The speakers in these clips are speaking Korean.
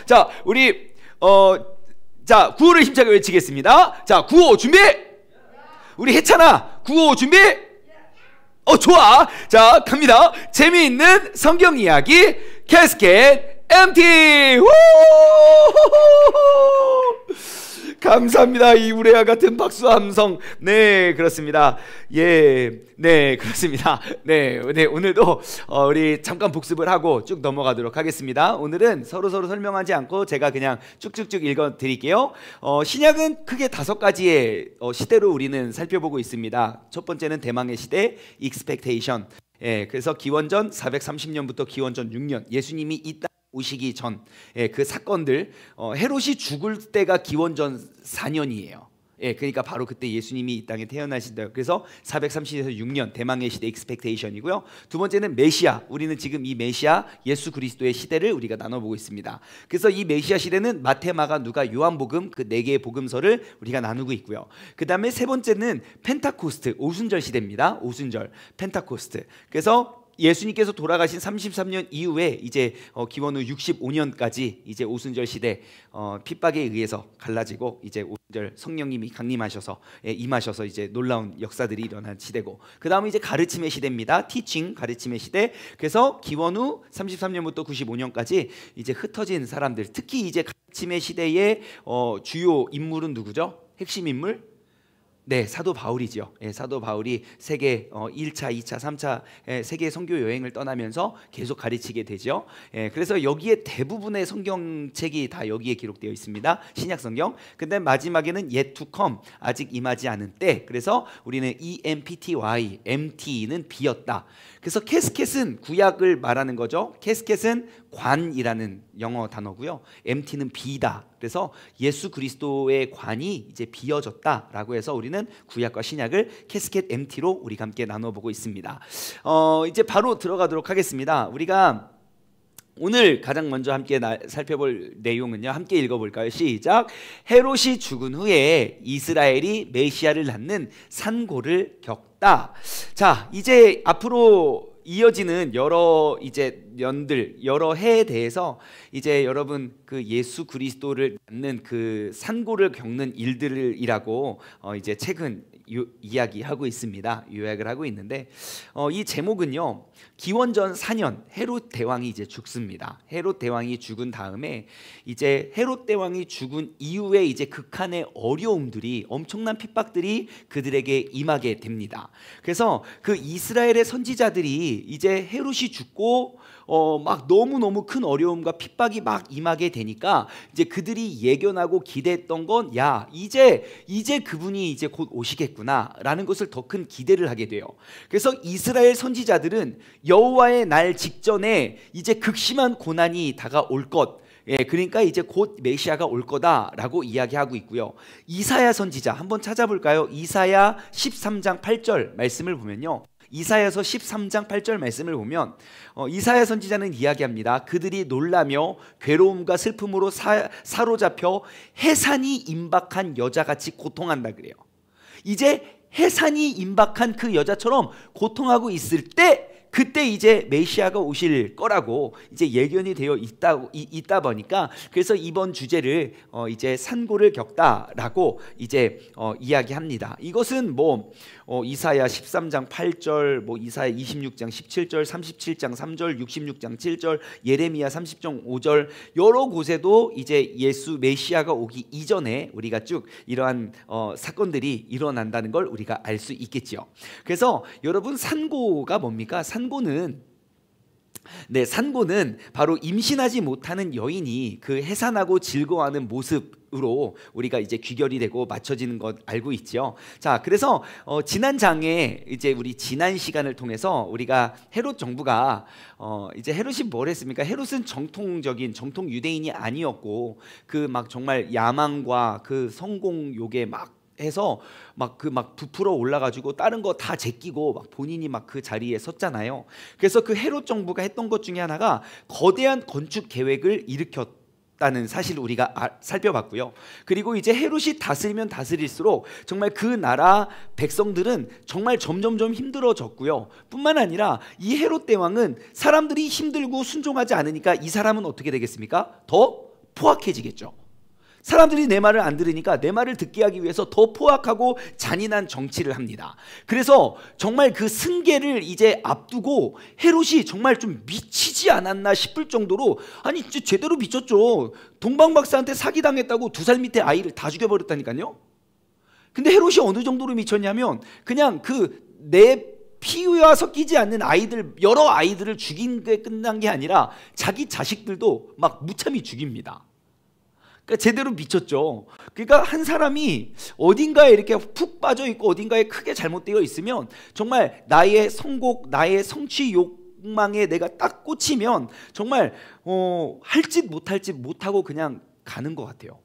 자, 우리 자, 구호를 힘차게 외치겠습니다. 자, 구호 준비. 우리 해찬아, 구호 준비. 좋아. 자, 갑니다. 재미있는 성경 이야기 캐스켓 MT. 감사합니다. 이 우레와 같은 박수 함성. 네, 그렇습니다. 예, 네, 그렇습니다. 네, 오늘도 우리 잠깐 복습을 하고 쭉 넘어가도록 하겠습니다. 오늘은 서로 설명하지 않고 제가 그냥 쭉쭉쭉 읽어 드릴게요. 신약은 크게 5가지의 시대로 우리는 살펴보고 있습니다. 첫 번째는 대망의 시대, expectation. 예, 그래서 기원전 430년부터 기원전 6년, 예수님이 이 땅 오시기 전 그 사건들, 헤롯이 죽을 때가 기원전 4년이에요. 예, 그러니까 바로 그때 예수님이 이 땅에 태어나신다. 그래서 430에서 6년 대망의 시대 익스펙테이션이고요. 두 번째는 메시아. 우리는 지금 이 메시아 예수 그리스도의 시대를 우리가 나눠보고 있습니다. 그래서 이 메시아 시대는 마태, 마가, 누가, 요한복음 그 4개의 복음서를 우리가 나누고 있고요. 그 다음에 세 번째는 펜타코스트, 오순절 시대입니다. 오순절, 펜타코스트. 그래서 예수님께서 돌아가신 33년 이후에 이제 기원 후 65년까지 이제 오순절 시대, 핍박에 의해서 갈라지고 이제 오순절 성령님이 강림하셔서 임하셔서 이제 놀라운 역사들이 일어난 시대고, 그 다음에 이제 가르침의 시대입니다. 티칭, 가르침의 시대. 그래서 기원 후 33년부터 95년까지 이제 흩어진 사람들, 특히 이제 가르침의 시대의 주요 인물은 누구죠? 핵심 인물? 네, 사도 바울이죠. 예, 사도 바울이 세계 1차, 2차, 3차 세계 선교 여행을 떠나면서 계속 가르치게 되죠. 예, 그래서 여기에 대부분의 성경책이 다 여기에 기록되어 있습니다. 신약 성경. 근데 마지막에는 yet to come, 아직 임하지 않은 때. 그래서 우리는 EMPTY, MT는 비었다. 그래서 캐스켓은 구약을 말하는 거죠. 캐스켓은 관이라는 영어 단어고요. MT는 비다. 그래서 예수 그리스도의 관이 이제 비어졌다라고 해서 우리는 구약과 신약을 캐스켓 MT로 우리가 함께 나눠보고 있습니다. 이제 바로 들어가도록 하겠습니다. 우리가 오늘 가장 먼저 함께 살펴볼 내용은요, 함께 읽어볼까요? 시작. 헤롯이 죽은 후에 이스라엘이 메시아를 낳는 산고를 겪다. 자, 이제 앞으로 이어지는 여러 이제 년들, 여러 해에 대해서 이제 여러분 그 예수 그리스도를 낳는 그 산고를 겪는 일들이라고 이제 최근 이야기하고 있습니다. 요약을 하고 있는데, 이 제목은요, 기원전 4년 헤롯 대왕이 이제 죽습니다. 헤롯 대왕이 죽은 다음에 이제 헤롯 대왕이 죽은 이후에 이제 극한의 어려움들이, 엄청난 핍박들이 그들에게 임하게 됩니다. 그래서 그 이스라엘의 선지자들이 이제 헤롯이 죽고 막 너무너무 큰 어려움과 핍박이 막 임하게 되니까 이제 그들이 예견하고 기대했던 건, 야, 이제 그분이 이제 곧 오시겠구나 라는 것을 더 큰 기대를 하게 돼요. 그래서 이스라엘 선지자들은 여호와의 날 직전에 이제 극심한 고난이 다가올 것, 예, 그러니까 이제 곧 메시아가 올 거다라고 이야기하고 있고요. 이사야 선지자 한번 찾아볼까요? 이사야 13장 8절 말씀을 보면요, 이사야서 13장 8절 말씀을 보면 이사야 선지자는 이야기합니다. 그들이 놀라며 괴로움과 슬픔으로 사로잡혀 해산이 임박한 여자같이 고통한다 그래요. 이제 해산이 임박한 그 여자처럼 고통하고 있을 때, 그때 이제 메시아가 오실 거라고 이제 예견이 되어 있다 보니까, 그래서 이번 주제를 이제 산고를 겪다라고 이제 이야기합니다. 이것은 뭐 이사야 13장 8절, 뭐 이사야 26장 17절, 37장 3절, 66장 7절, 예레미야 30장 5절, 여러 곳에도 이제 예수 메시아가 오기 이전에 우리가 쭉 이러한 사건들이 일어난다는 걸 우리가 알 수 있겠죠. 그래서 여러분, 산고가 뭡니까? 산고는 바로 임신하지 못하는 여인이 그 해산하고 즐거워하는 모습으로 우리가 이제 귀결이 되고 맞춰지는 것 알고 있죠. 자, 그래서 지난 장에 이제 우리 지난 시간을 통해서 우리가 헤롯 정부가 이제 헤롯이 뭘 했습니까? 헤롯은 정통 유대인이 아니었고, 그 막 정말 야망과 그 성공 욕에 막 해서 막 부풀어 올라가지고 다른 거 다 제끼고 막 본인이 막 그 자리에 섰잖아요. 그래서 그 헤롯 정부가 했던 것 중에 하나가 거대한 건축 계획을 일으켰다는 사실을 우리가 살펴봤고요. 그리고 이제 헤롯이 다스리면 다스릴수록 정말 그 나라 백성들은 정말 점점점 힘들어졌고요. 뿐만 아니라 이 헤롯 대왕은 사람들이 힘들고 순종하지 않으니까 이 사람은 어떻게 되겠습니까? 더 포악해지겠죠. 사람들이 내 말을 안 들으니까 내 말을 듣게 하기 위해서 더 포악하고 잔인한 정치를 합니다. 그래서 정말 그 승계를 이제 앞두고 헤롯이 정말 좀 미치지 않았나 싶을 정도로, 아니 진짜 제대로 미쳤죠. 동방박사한테 사기당했다고 2살 밑에 아이를 다 죽여버렸다니까요. 근데 헤롯이 어느 정도로 미쳤냐면 그냥 그 내 피와 섞이지 않는 아이들, 여러 아이들을 죽인 게 끝난 게 아니라 자기 자식들도 막 무참히 죽입니다. 그러니까 제대로 미쳤죠. 그러니까 한 사람이 어딘가에 이렇게 푹 빠져 있고 어딘가에 크게 잘못되어 있으면 정말 나의 성곡, 나의 성취 욕망에 내가 딱 꽂히면 정말 할 짓 못할 짓 못하고 그냥 가는 것 같아요.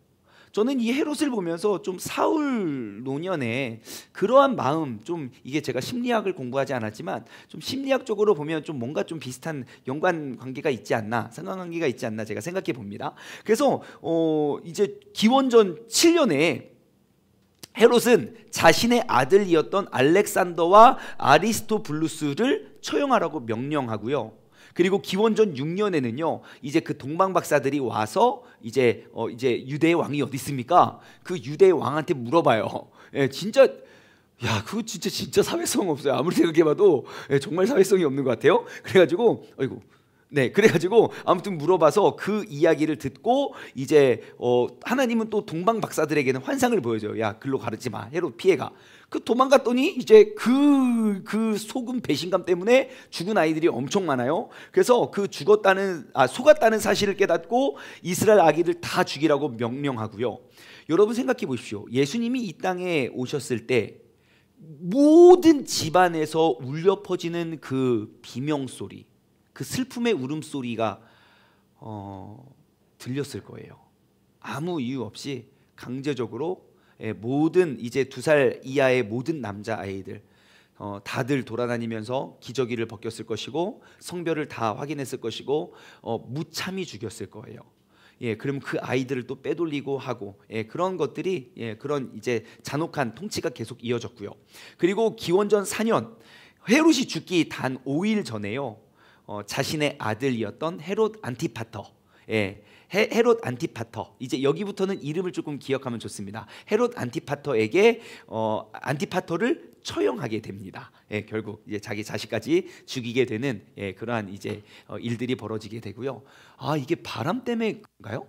저는 이 헤롯을 보면서 좀 사울 노년의 그러한 마음, 좀 이게 제가 심리학을 공부하지 않았지만 좀 심리학적으로 보면 좀 뭔가 좀 비슷한 연관 관계가 있지 않나, 상관관계가 있지 않나 제가 생각해 봅니다. 그래서 이제 기원전 7년에 헤롯은 자신의 아들이었던 알렉산더와 아리스토블루스를 처형하라고 명령하고요. 그리고 기원전 6년에는요, 이제 그 동방 박사들이 와서 이제 유대의 왕이 어디 있습니까? 그 유대의 왕한테 물어봐요. 예, 진짜, 야, 그거 진짜 사회성 없어요. 아무리 생각해봐도 정말 사회성이 없는 것 같아요. 그래가지고, 아이고. 네, 그래가지고 아무튼 물어봐서 그 이야기를 듣고 이제 하나님은 또 동방 박사들에게는 환상을 보여줘요. 야, 글로 가르지 마. 헤롯 피해가. 그 도망갔더니 이제 그 속은 배신감 때문에 죽은 아이들이 엄청 많아요. 그래서 그 속았다는 사실을 깨닫고 이스라엘 아기들 다 죽이라고 명령하고요. 여러분 생각해 보십시오. 예수님이 이 땅에 오셨을 때 모든 집안에서 울려 퍼지는 그 비명 소리, 그 슬픔의 울음소리가 들렸을 거예요. 아무 이유 없이 강제적으로 모든 이제 2살 이하의 모든 남자아이들 다들 돌아다니면서 기저귀를 벗겼을 것이고 성별을 다 확인했을 것이고 무참히 죽였을 거예요. 예, 그럼 그 아이들을 또 빼돌리고 하고, 예, 그런 것들이, 예, 그런 이제 잔혹한 통치가 계속 이어졌고요. 그리고 기원전 4년 헤롯이 죽기 단 5일 전에요. 자신의 아들이었던 헤롯 안티파터, 예, 헤롯 안티파터, 이제 여기부터는 이름을 조금 기억하면 좋습니다. 헤롯 안티파터에게 안티파터를 처형하게 됩니다. 예, 결국 이제 자기 자식까지 죽이게 되는, 예, 그러한 이제 일들이 벌어지게 되고요. 아, 이게 바람 때문에인가요?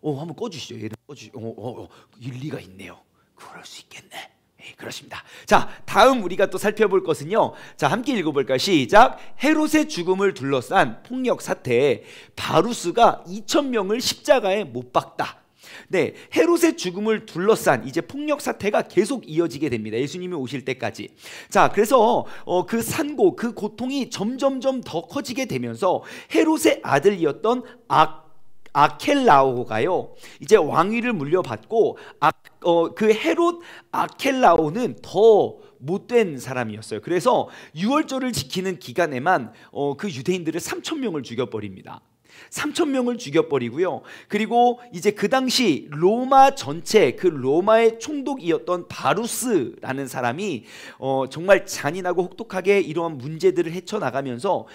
한번 꺼주시죠. 얘는 꺼주시죠. 일리가 있네요. 그럴 수 있겠네. 그렇습니다. 자, 다음 우리가 또 살펴볼 것은요, 자, 함께 읽어볼까요? 시작. 헤롯의 죽음을 둘러싼 폭력 사태에 바루스가 2,000명을 십자가에 못 박다. 네, 헤롯의 죽음을 둘러싼 이제 폭력 사태가 계속 이어지게 됩니다. 예수님이 오실 때까지. 자, 그래서 그 산고, 그 고통이 점점점 더 커지게 되면서 헤롯의 아들이었던 아켈라오가요, 이제 왕위를 물려받고 그 헤롯 아켈라오는 더 못된 사람이었어요. 그래서 유월절을 지키는 기간에만 그 유대인들을 3,000명을 죽여버립니다. 3,000명을 죽여버리고요. 그리고 이제 그 당시 로마 전체, 그 로마의 총독이었던 바루스라는 사람이 정말 잔인하고 혹독하게 이러한 문제들을 헤쳐나가면서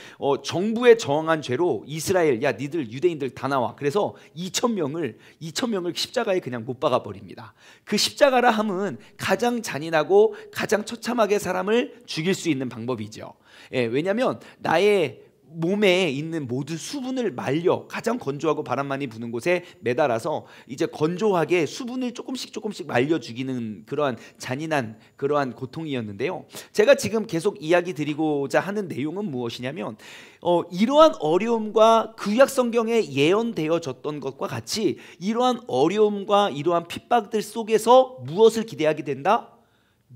정부에 저항한 죄로 이스라엘, 야, 니들 유대인들 다 나와. 그래서 2,000명을 십자가에 그냥 못 박아버립니다. 그 십자가라 함은 가장 잔인하고 가장 처참하게 사람을 죽일 수 있는 방법이죠. 예, 왜냐하면 나의 몸에 있는 모든 수분을 말려 가장 건조하고 바람 많이 부는 곳에 매달아서 이제 건조하게 수분을 조금씩 말려 죽이는 그러한 잔인한 그러한 고통이었는데요. 제가 지금 계속 이야기 드리고자 하는 내용은 무엇이냐면 이러한 어려움과 구약 성경에 예언되어졌던 것과 같이 이러한 어려움과 이러한 핍박들 속에서 무엇을 기대하게 된다?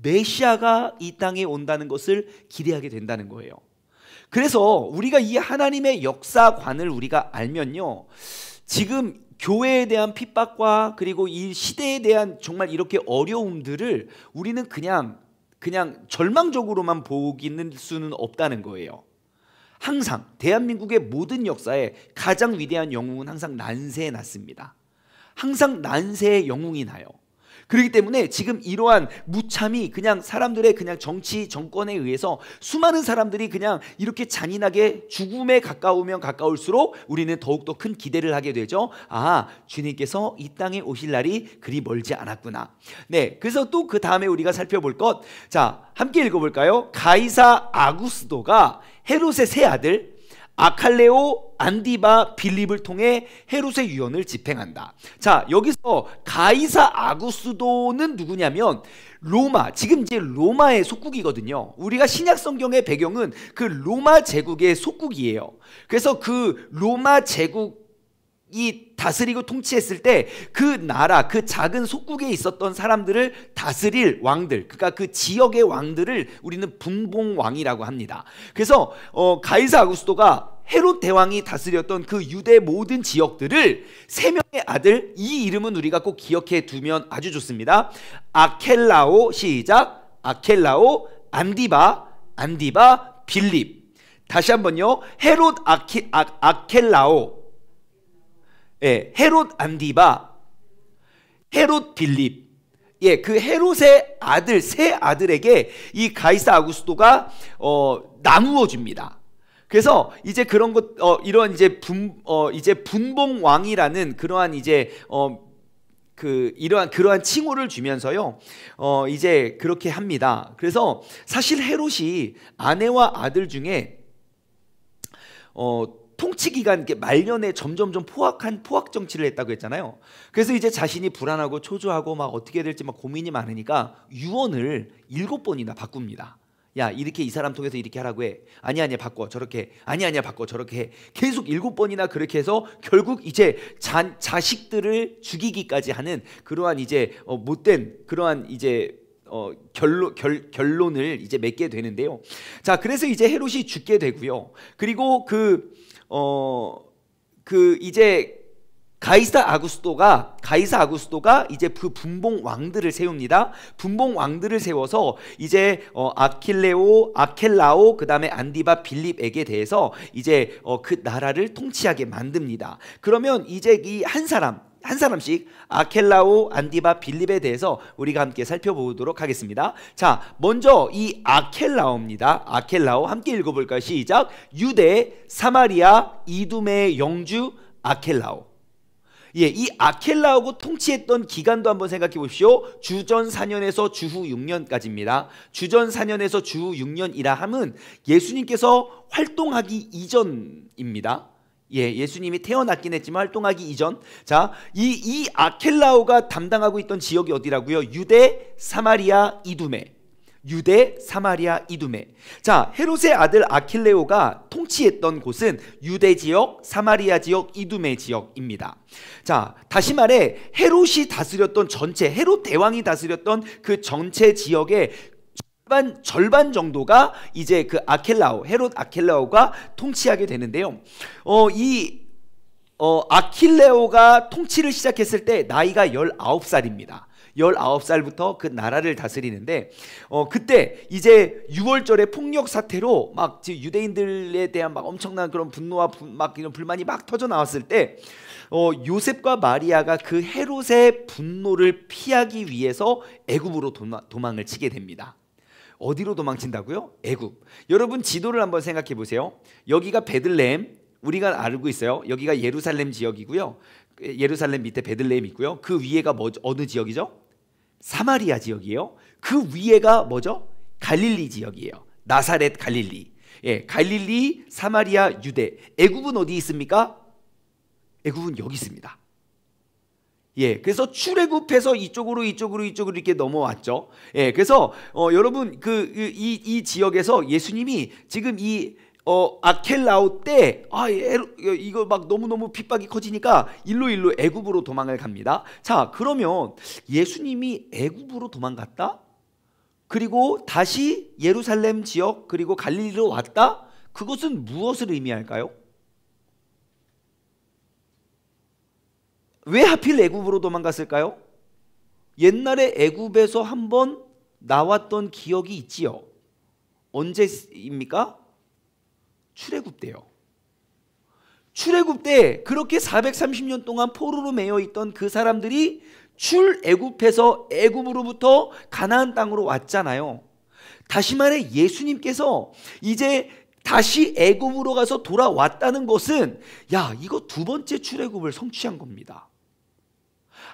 메시아가 이 땅에 온다는 것을 기대하게 된다는 거예요. 그래서 우리가 이 하나님의 역사관을 우리가 알면요, 지금 교회에 대한 핍박과 그리고 이 시대에 대한 정말 이렇게 어려움들을 우리는 그냥 절망적으로만 보기는 수는 없다는 거예요. 항상 대한민국의 모든 역사에 가장 위대한 영웅은 항상 난세에 났습니다. 항상 난세의 영웅이 나요. 그렇기 때문에 지금 이러한 무참이 그냥 사람들의 그냥 정치 정권에 의해서 수많은 사람들이 그냥 이렇게 잔인하게 죽음에 가까우면 가까울수록 우리는 더욱더 큰 기대를 하게 되죠. 아, 주님께서 이 땅에 오실 날이 그리 멀지 않았구나. 네, 그래서 또 그 다음에 우리가 살펴볼 것, 자, 함께 읽어볼까요? 가이사 아구스도가 헤롯의 세 아들 아칼레오, 안디바, 빌립을 통해 헤롯의 유언을 집행한다. 자, 여기서 가이사 아구스도는 누구냐면 로마, 지금 이제 로마의 속국이거든요. 우리가 신약 성경의 배경은 그 로마 제국의 속국이에요. 그래서 그 로마 제국이 다스리고 통치했을 때 그 나라, 그 작은 속국에 있었던 사람들을 다스릴 왕들, 그러니까 그 지역의 왕들을 우리는 분봉왕이라고 합니다. 그래서 가이사 아구스도가 헤롯 대왕이 다스렸던 그 유대 모든 지역들을 세 명의 아들, 이 이름은 우리가 꼭 기억해 두면 아주 좋습니다. 아켈라오, 시작. 아켈라오, 안디바, 빌립. 다시 한번요. 헤롯 아켈라오, 예, 헤롯 안디바, 헤롯 빌립. 예, 그 헤롯의 아들, 세 아들에게 이 가이사 아구스도가 나누어 줍니다. 그래서 이제 그런 것, 이런 이제 분봉 왕이라는 그러한 이제 그러한 칭호를 주면서요, 이제 그렇게 합니다. 그래서 사실 헤롯이 아내와 아들 중에 통치 기간 말년에 점점점 포악 정치를 했다고 했잖아요. 그래서 이제 자신이 불안하고 초조하고 막 어떻게 될지 막 고민이 많으니까 유언을 7번이나 바꿉니다. 야, 이렇게 이 사람 통해서 이렇게 하라고 해. 아니야 바꿔 저렇게 해. 아니야 바꿔 저렇게 해. 계속 7번이나 그렇게 해서 결국 이제 자식들을 죽이기까지 하는 그러한 이제 못된 그러한 이제 결론을 이제 맺게 되는데요. 자, 그래서 이제 헤롯이 죽게 되고요. 그리고 이제 가이사 아구스도가 이제 그 분봉 왕들을 세웁니다. 분봉 왕들을 세워서 이제 아켈라오, 그 다음에 안디바, 빌립에게 대해서 이제 그 나라를 통치하게 만듭니다. 그러면 이제 이 한 사람씩 아켈라오, 안디바, 빌립에 대해서 우리가 함께 살펴보도록 하겠습니다. 자, 먼저 이 아켈라오입니다. 아켈라오 함께 읽어볼까요? 시작. 유대, 사마리아, 이두메의 영주 아켈라오. 예, 이 아켈라오가 통치했던 기간도 한번 생각해 보십시오. 주전 4년에서 주후 6년까지입니다. 주전 4년에서 주후 6년이라 함은 예수님께서 활동하기 이전입니다. 예, 예수님이 태어났긴 했지만 활동하기 이전. 자, 이 아켈라오가 담당하고 있던 지역이 어디라고요? 유대, 사마리아, 이두메. 유대, 사마리아, 이두메. 자, 헤롯의 아들 아킬레오가 통치했던 곳은 유대 지역, 사마리아 지역, 이두메 지역입니다. 자, 다시 말해 헤롯이 다스렸던 전체, 헤롯 대왕이 다스렸던 그 전체 지역의 절반 정도가 이제 그 헤롯 아켈라오가 통치하게 되는데요. 아킬레오가 통치를 시작했을 때 나이가 19살입니다. 19살부터 그 나라를 다스리는데 그때 이제 6월절의 폭력 사태로 막 유대인들에 대한 막 엄청난 그런 분노와 막 이런 불만이 막 터져 나왔을 때 요셉과 마리아가 그 헤롯의 분노를 피하기 위해서 애굽으로 도망을 치게 됩니다. 어디로 도망친다고요? 애굽. 여러분 지도를 한번 생각해 보세요. 여기가 베들레헴, 우리가 알고 있어요. 여기가 예루살렘 지역이고요. 예루살렘 밑에 베들레헴 있고요. 그 위에가 어느 지역이죠? 사마리아 지역이에요. 그 위에가 뭐죠? 갈릴리 지역이에요. 나사렛 갈릴리. 예, 갈릴리, 사마리아, 유대. 애굽은 어디 있습니까? 애굽은 여기 있습니다. 예, 그래서 출애굽해서 이쪽으로 이렇게 넘어왔죠. 예, 그래서 여러분 이 지역에서 예수님이 지금 이 아켈라오 때 이거 막 너무너무 핍박이 커지니까 일로 애굽으로 도망을 갑니다. 자, 그러면 예수님이 애굽으로 도망갔다? 그리고 다시 예루살렘 지역 그리고 갈릴리로 왔다? 그것은 무엇을 의미할까요? 왜 하필 애굽으로 도망갔을까요? 옛날에 애굽에서 한번 나왔던 기억이 있지요. 언제입니까? 출애굽 때요. 출애굽 때 그렇게 430년 동안 포로로 매여 있던 그 사람들이 출애굽해서 애굽으로부터 가나안 땅으로 왔잖아요. 다시 말해 예수님께서 이제 다시 애굽으로 가서 돌아왔다는 것은 이거 두 번째 출애굽을 성취한 겁니다.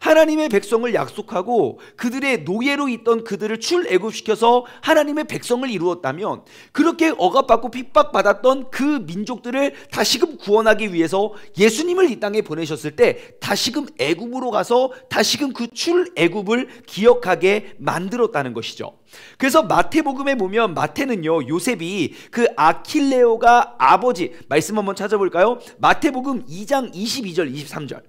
하나님의 백성을 약속하고 그들의 노예로 있던 그들을 출애굽시켜서 하나님의 백성을 이루었다면, 그렇게 억압받고 핍박받았던 그 민족들을 다시금 구원하기 위해서 예수님을 이 땅에 보내셨을 때 다시금 애굽으로 가서 다시금 그 출애굽을 기억하게 만들었다는 것이죠. 그래서 마태복음에 보면, 마태는요, 요셉이 그 아킬레오가 아버지, 말씀 한번 찾아볼까요? 마태복음 2장 22절 23절.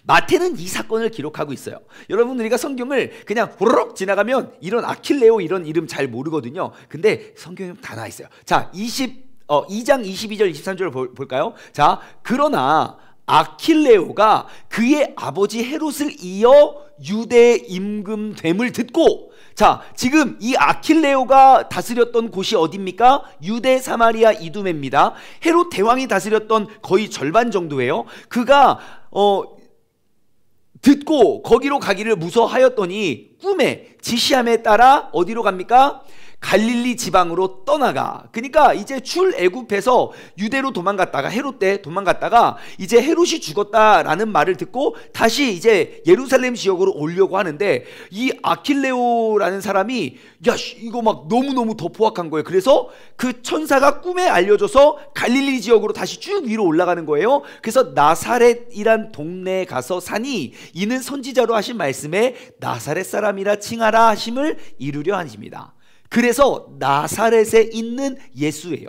마태는 이 사건을 기록하고 있어요. 여러분, 우리가 성경을 그냥 호로록 지나가면 이런 아킬레오 이런 이름 잘 모르거든요. 근데 성경에 다 나와 있어요. 자, 2장 22절 23절 볼까요? 자, 그러나 아킬레오가 그의 아버지 헤롯을 이어 유대에 임금됨을 듣고, 자, 지금 이 아킬레오가 다스렸던 곳이 어디입니까? 유대, 사마리아, 이두메입니다. 헤롯 대왕이 다스렸던 거의 절반 정도예요. 그가 듣고 거기로 가기를 무서워하였더니 꿈에 지시함에 따라 어디로 갑니까? 갈릴리 지방으로 떠나가. 그러니까 이제 출애굽해서 유대로 도망갔다가, 헤롯 때 도망갔다가 이제 헤롯이 죽었다라는 말을 듣고 다시 이제 예루살렘 지역으로 오려고 하는데, 이 아킬레오라는 사람이 이거 막 너무너무 더 포악한 거예요. 그래서 그 천사가 꿈에 알려줘서 갈릴리 지역으로 다시 쭉 위로 올라가는 거예요. 그래서 나사렛이란 동네에 가서 사니 이는 선지자로 하신 말씀에 나사렛 사람이라 칭하라 하심을 이루려 하십니다. 그래서 나사렛에 있는 예수예요.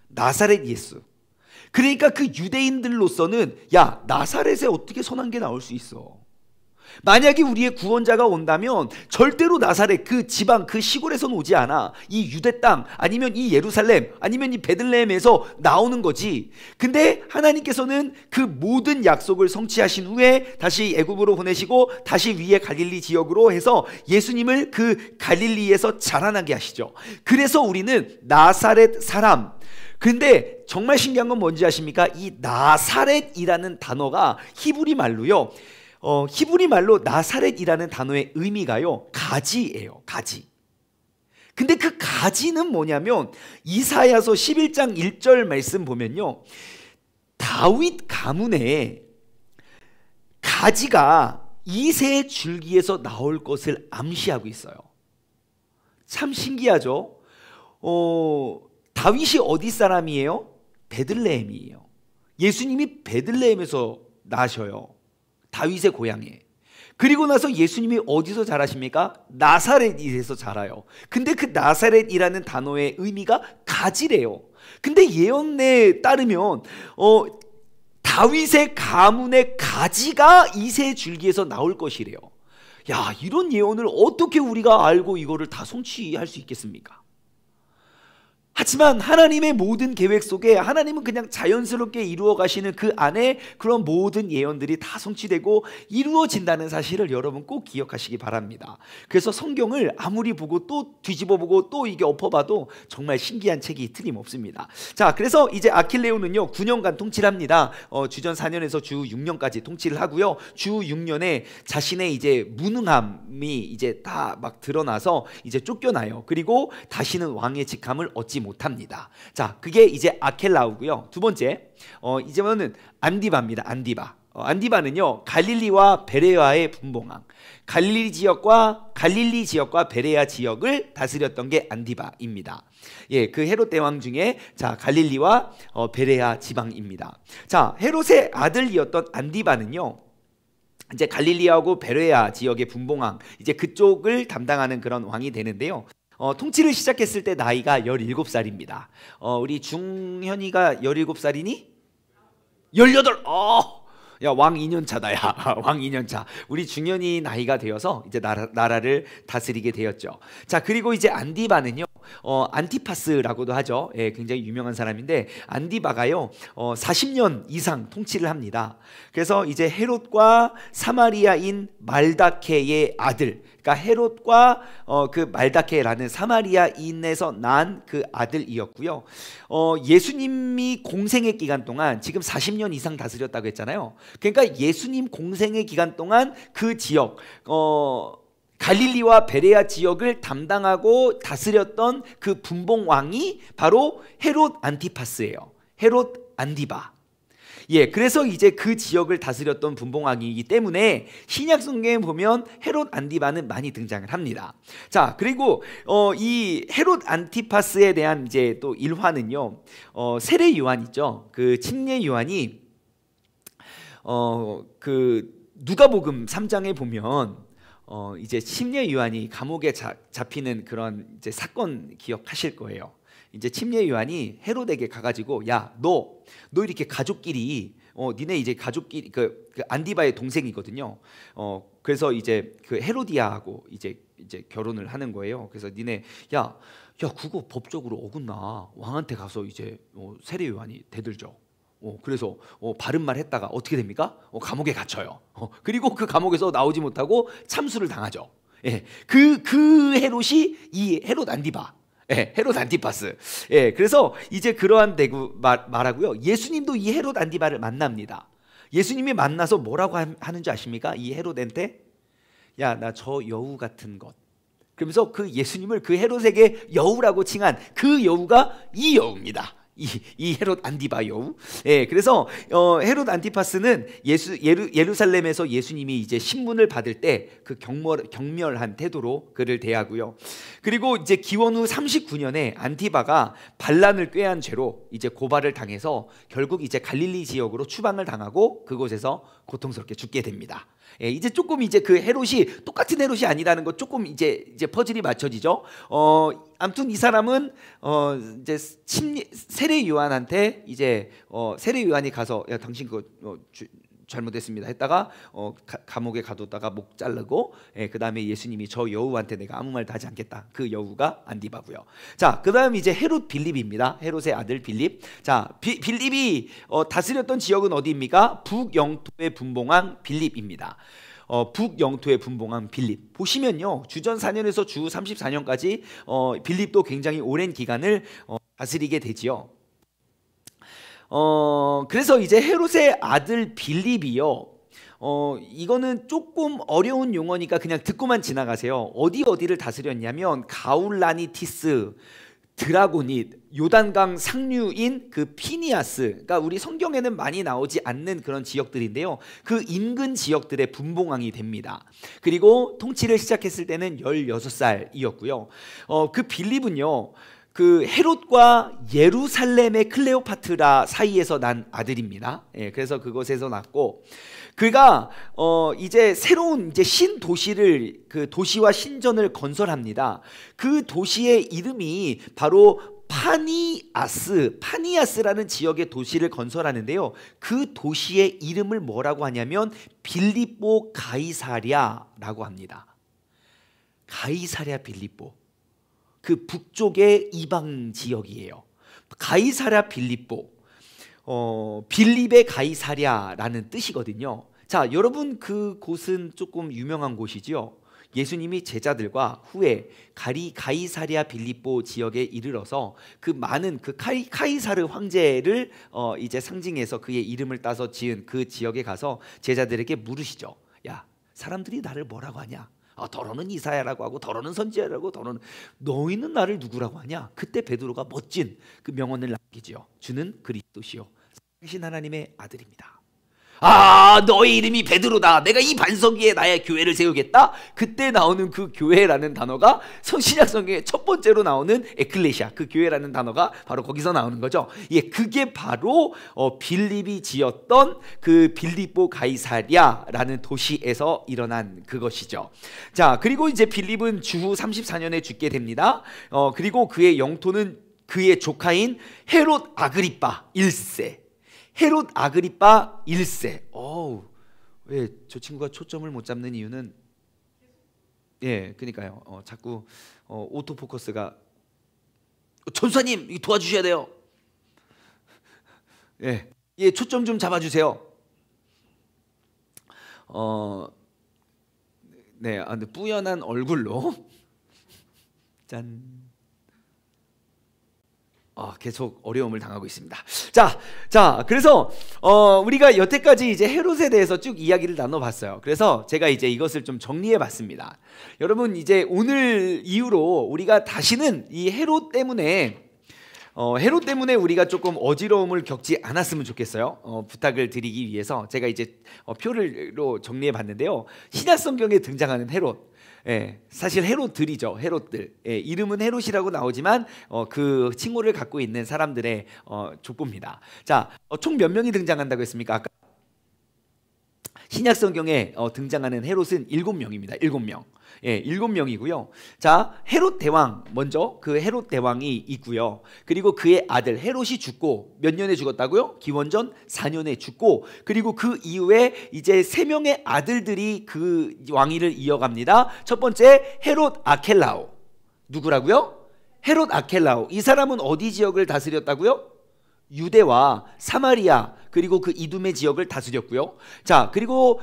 나사렛 예수. 그러니까 그 유대인들로서는 나사렛에 어떻게 선한 게 나올 수 있어? 만약에 우리의 구원자가 온다면 절대로 나사렛 그 지방 그 시골에선 오지 않아. 이 유대 땅 아니면 이 예루살렘 아니면 이 베들레헴에서 나오는 거지. 근데 하나님께서는 그 모든 약속을 성취하신 후에 다시 애굽으로 보내시고 다시 위에 갈릴리 지역으로 해서 예수님을 그 갈릴리에서 자라나게 하시죠. 그래서 우리는 나사렛 사람. 근데 정말 신기한 건 뭔지 아십니까? 이 나사렛이라는 단어가 히브리 말로요, 히브리 말로 나사렛이라는 단어의 의미가요, 가지예요. 가지. 근데 그 가지는 뭐냐면 이사야서 11장 1절 말씀 보면요, 다윗 가문에 가지가 이새의 줄기에서 나올 것을 암시하고 있어요. 참 신기하죠? 다윗이 어디 사람이에요? 베들레헴이에요. 예수님이 베들레헴에서 나셔요. 다윗의 고향에. 그리고 나서 예수님이 어디서 자라십니까? 나사렛에서 자라요. 근데 그 나사렛이라는 단어의 의미가 가지래요. 근데 예언에 따르면 다윗의 가문의 가지가 이새의 줄기에서 나올 것이래요. 이런 예언을 어떻게 우리가 알고 이거를 다 성취할 수 있겠습니까? 하지만 하나님의 모든 계획 속에 하나님은 그냥 자연스럽게 이루어 가시는 그 안에 그런 모든 예언들이 다 성취되고 이루어진다는 사실을 여러분 꼭 기억하시기 바랍니다. 그래서 성경을 아무리 보고 또 뒤집어 보고 또 이게 엎어봐도 정말 신기한 책이 틀림없습니다. 자, 그래서 이제 아킬레오는요 9년간 통치를 합니다. 주전 4년에서 주 6년까지 통치를 하고요. 주 6년에 자신의 이제 무능함이 이제 다 막 드러나서 이제 쫓겨나요. 그리고 다시는 왕의 직함을 얻지 못합니다. 자, 그게 이제 아켈라우고요. 두 번째, 이제는 안디바입니다. 안디바. 안디바는요 갈릴리와 베레아의 분봉왕, 갈릴리 지역과 베레아 지역을 다스렸던 게 안디바입니다. 예, 그 헤롯 대왕 중에 자 갈릴리와 베레아 지방입니다. 자, 헤롯의 아들이었던 안디바는요 이제 갈릴리하고 베레아 지역의 분봉왕, 이제 그쪽을 담당하는 그런 왕이 되는데요. 통치를 시작했을 때 나이가 17살입니다. 우리 중현이가 17살이니? 18! 야, 왕 2년 차다, 야. 왕 2년 차. 우리 중현이 나이가 되어서 이제 나라를 다스리게 되었죠. 자, 그리고 이제 안디바는요, 안티파스라고도 하죠. 예, 굉장히 유명한 사람인데 안디바가요 40년 이상 통치를 합니다. 그래서 이제 헤롯과 사마리아인 말다케의 아들, 그러니까 헤롯과 그 말다케라는 사마리아인에서 난 그 아들이었고요. 예수님이 공생의 기간 동안 지금 40년 이상 다스렸다고 했잖아요. 그러니까 예수님 공생의 기간 동안 그 지역 갈릴리와 베레아 지역을 담당하고 다스렸던 그 분봉왕이 바로 헤롯 안티파스예요. 헤롯 안디바. 예, 그래서 이제 그 지역을 다스렸던 분봉왕이기 때문에 신약 성경에 보면 헤롯 안디바는 많이 등장을 합니다. 자, 그리고 이 헤롯 안티파스에 대한 이제 또 일화는요, 세례 요한이죠. 그 침례 요한이 그 누가복음 3장에 보면 이제 침례 요한이 감옥에 잡히는 그런 이제 사건 기억하실 거예요. 이제 침례 요한이 헤롯에게 가가지고 야, 너 이렇게 가족끼리 니네 이제 가족끼리 그 안디바의 동생이거든요. 그래서 이제 그 헤로디아하고 이제 결혼을 하는 거예요. 그래서 니네 야 그거 법적으로 어긋나. 왕한테 가서 이제 세례 요한이 대들죠. 그래서 바른 말 했다가 어떻게 됩니까? 감옥에 갇혀요. 그리고 그 감옥에서 나오지 못하고 참수를 당하죠. 예, 그 헤롯이 이 헤롯 안디바. 예, 헤롯 안티파스. 예, 그래서 이제 그러한 대구 말하고요. 예수님도 이 헤롯 안디바를 만납니다. 예수님이 만나서 뭐라고 하는 줄 아십니까? 이 헤롯한테 야, 나 저 여우 같은 것. 그러면서 그 예수님을 그 헤롯에게 여우라고 칭한 그 여우가 이 여우입니다. 이 헤롯 안디바 여우. 예, 그래서 헤롯 안티파스는 예루살렘에서 예수님이 이제 신문을 받을 때 그 경멸한 태도로 그를 대하고요. 그리고 이제 기원 후 39년에 안티바가 반란을 꾀한 죄로 이제 고발을 당해서 결국 이제 갈릴리 지역으로 추방을 당하고 그곳에서 고통스럽게 죽게 됩니다. 예, 이제 조금 이제 그 헤롯이 똑같은 헤롯이 아니라는 거 조금 이제 퍼즐이 맞춰지죠. 아무튼 이 사람은 이제 세례 요한한테 이제 세례 요한이 가서 야, 당신 그거 잘못했습니다 했다가 감옥에 가뒀다가 목 자르고, 예, 그 다음에 예수님이 저 여우한테 내가 아무 말도 하지 않겠다. 그 여우가 안디바고요. 자, 그 다음 이제 헤롯 빌립입니다. 헤롯의 아들 빌립. 자, 빌립이 다스렸던 지역은 어디입니까? 북영토의 분봉왕 빌립입니다. 북영토의 분봉왕 빌립 보시면요, 주전 4년에서 주 34년까지 빌립도 굉장히 오랜 기간을 다스리게 되지요. 그래서 이제 헤롯의 아들 빌립이요, 이거는 조금 어려운 용어니까 그냥 듣고만 지나가세요. 어디를 다스렸냐면 가울라니티스, 드라고닛, 요단강 상류인 그 피니아스, 그러니까 우리 성경에는 많이 나오지 않는 그런 지역들인데요, 그 인근 지역들의 분봉왕이 됩니다. 그리고 통치를 시작했을 때는 16살이었고요. 그 빌립은요, 그 헤롯과 예루살렘의 클레오파트라 사이에서 난 아들입니다. 예, 그래서 그곳에서 났고, 그가 이제 새로운 이제 신도시를, 그 도시와 신전을 건설합니다. 그 도시의 이름이 바로 파니아스라는 지역의 도시를 건설하는데요, 그 도시의 이름을 뭐라고 하냐면 빌립보 가이사랴라고 합니다. 가이사랴 빌립보, 그 북쪽의 이방 지역이에요. 가이사랴 빌립보, 빌립의 가이사랴라는 뜻이거든요. 자, 여러분, 그곳은 조금 유명한 곳이지요. 예수님이 제자들과 후에 가이사랴 빌립보 지역에 이르러서 그 많은 그 카이사르 황제를 이제 상징해서 그의 이름을 따서 지은 그 지역에 가서 제자들에게 물으시죠. 야, 사람들이 나를 뭐라고 하냐? 더러는 이사야라고 하고, 더러는 선지자라고, 더러는 너희는 나를 누구라고 하냐? 그때 베드로가 멋진 그 명언을 남기지요. 주는 그리스도시요 살아계신 하나님의 아들입니다. 너의 이름이 베드로다. 내가 이 반석 위에 나의 교회를 세우겠다. 그때 나오는 그 교회라는 단어가 신약 성경에 첫 번째로 나오는 에클레시아, 그 교회라는 단어가 바로 거기서 나오는 거죠. 예, 그게 바로 빌립이 지었던 그 빌립보 가이사랴라는 도시에서 일어난 그것이죠. 자, 그리고 이제 빌립은 주후 34년에 죽게 됩니다. 그리고 그의 영토는 그의 조카인 헤롯 아그리파 1세, 헤롯 아그리파 1세. 왜 저 친구가 초점을 못 잡는 이유는, 예, 그러니까요. 자꾸 오토포커스가 전사님 이거 도와주셔야 돼요. 예, 예, 초점 좀 잡아주세요. 네, 근데 뿌연한 얼굴로 짠. 계속 어려움을 당하고 있습니다. 자, 그래서 우리가 여태까지 이제 헤롯에 대해서 쭉 이야기를 나눠봤어요. 그래서 제가 이제 이것을 좀 정리해봤습니다. 여러분 이제 오늘 이후로 우리가 다시는 이 헤롯 때문에 우리가 조금 어지러움을 겪지 않았으면 좋겠어요. 부탁을 드리기 위해서 제가 이제 표로 정리해 봤는데요. 신약 성경에 등장하는 헤롯, 예, 사실 헤롯들이죠. 헤롯들. 예, 이름은 헤롯이라고 나오지만 그 칭호를 갖고 있는 사람들의 족보입니다. 자, 총 몇 명이 등장한다고 했습니까? 아까 신약 성경에 등장하는 헤롯은 7명입니다. 7명. 예, 7명이고요. 자, 헤롯 대왕, 먼저 그 헤롯 대왕이 있고요. 그리고 그의 아들 헤롯이 죽고 몇 년에 죽었다고요? 기원전 4년에 죽고, 그리고 그 이후에 이제 3명의 아들들이 그 왕위를 이어갑니다. 첫 번째 헤롯 아켈라오. 누구라고요? 헤롯 아켈라오. 이 사람은 어디 지역을 다스렸다고요? 유대와 사마리아 그리고 그 이두메 지역을 다스렸고요. 자, 그리고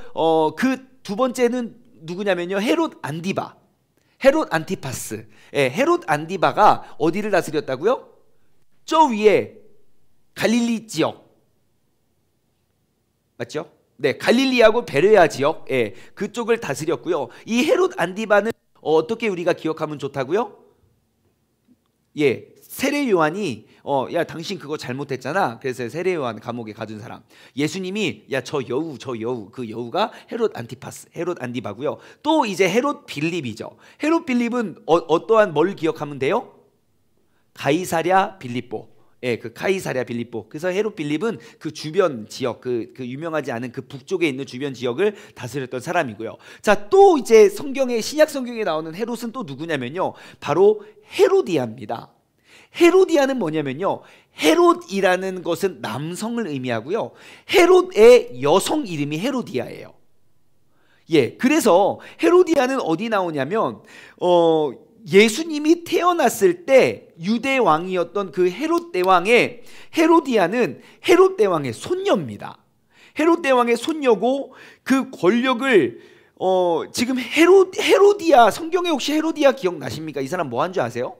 그 두 번째는 누구냐면요, 헤롯 안디바, 헤롯 안티파스. 예, 헤롯 안디바가 어디를 다스렸다고요? 저 위에 갈릴리 지역 맞죠? 네, 갈릴리하고 베레아 지역, 예, 그쪽을 다스렸고요. 이 헤롯 안디바는 어떻게 우리가 기억하면 좋다고요? 예, 세례 요한이 야 당신 그거 잘못했잖아. 그래서 세례 요한 감옥에 가둔 사람. 예수님이 야 저 여우 그 여우가 헤롯 안티파스, 헤롯 안디바고요. 또 이제 헤롯 빌립이죠. 헤롯 빌립은 어떠한 뭘 기억하면 돼요? 가이사랴 빌립보. 예, 그 카이사랴 빌립보. 그래서 헤롯 빌립은 그 주변 지역, 그 유명하지 않은 그 북쪽에 있는 주변 지역을 다스렸던 사람이고요. 자, 또 이제 성경에, 신약 성경에 나오는 헤롯은 또 누구냐면요, 바로 헤로디아입니다. 헤로디아는 뭐냐면요, 헤롯이라는 것은 남성을 의미하고요, 헤롯의 여성 이름이 헤로디아예요. 예, 그래서 헤로디아는 어디 나오냐면 예수님이 태어났을 때 유대 왕이었던 그 헤롯 대왕의 헤로디아는 헤롯 대왕의 손녀입니다. 헤롯 대왕의 손녀고, 그 권력을 지금 헤로디아, 성경에 혹시 헤로디아 기억나십니까? 이 사람 뭐 한 줄 아세요?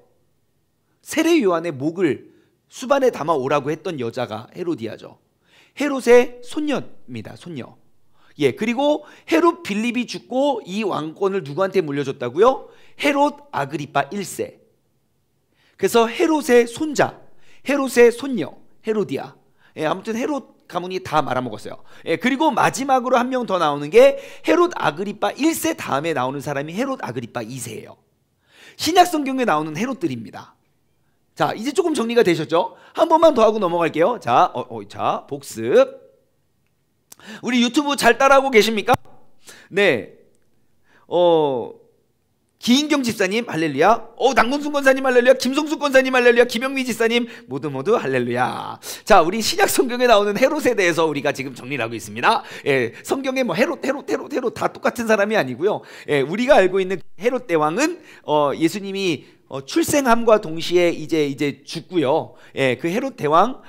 세례 요한의 목을 수반에 담아 오라고 했던 여자가 헤로디아죠. 헤롯의 손녀입니다. 손녀. 예, 그리고 헤롯 빌립이 죽고 이 왕권을 누구한테 물려줬다고요? 헤롯 아그리파 1세. 그래서 헤롯의 손자, 헤롯의 손녀 헤로디아. 예, 아무튼 헤롯 가문이 다 말아먹었어요. 예, 그리고 마지막으로 한 명 더 나오는 게 헤롯 아그리파 1세 다음에 나오는 사람이 헤롯 아그리파 2세예요. 신약 성경에 나오는 헤롯들입니다. 자, 이제 조금 정리가 되셨죠? 한 번만 더 하고 넘어갈게요. 자, 자, 복습. 우리 유튜브 잘 따라하고 계십니까? 네. 기인경 집사님 할렐루야. 남건순 권사님 할렐루야. 김성수 권사님 할렐루야. 김영미 집사님 모두 할렐루야. 자, 우리 신약 성경에 나오는 헤롯에 대해서 우리가 지금 정리를 하고 있습니다. 예, 성경에 뭐 헤롯 다 똑같은 사람이 아니고요. 예, 우리가 알고 있는 헤롯 대왕은 예수님이 출생함과 동시에 이제 죽고요. 예, 그 헤롯 대왕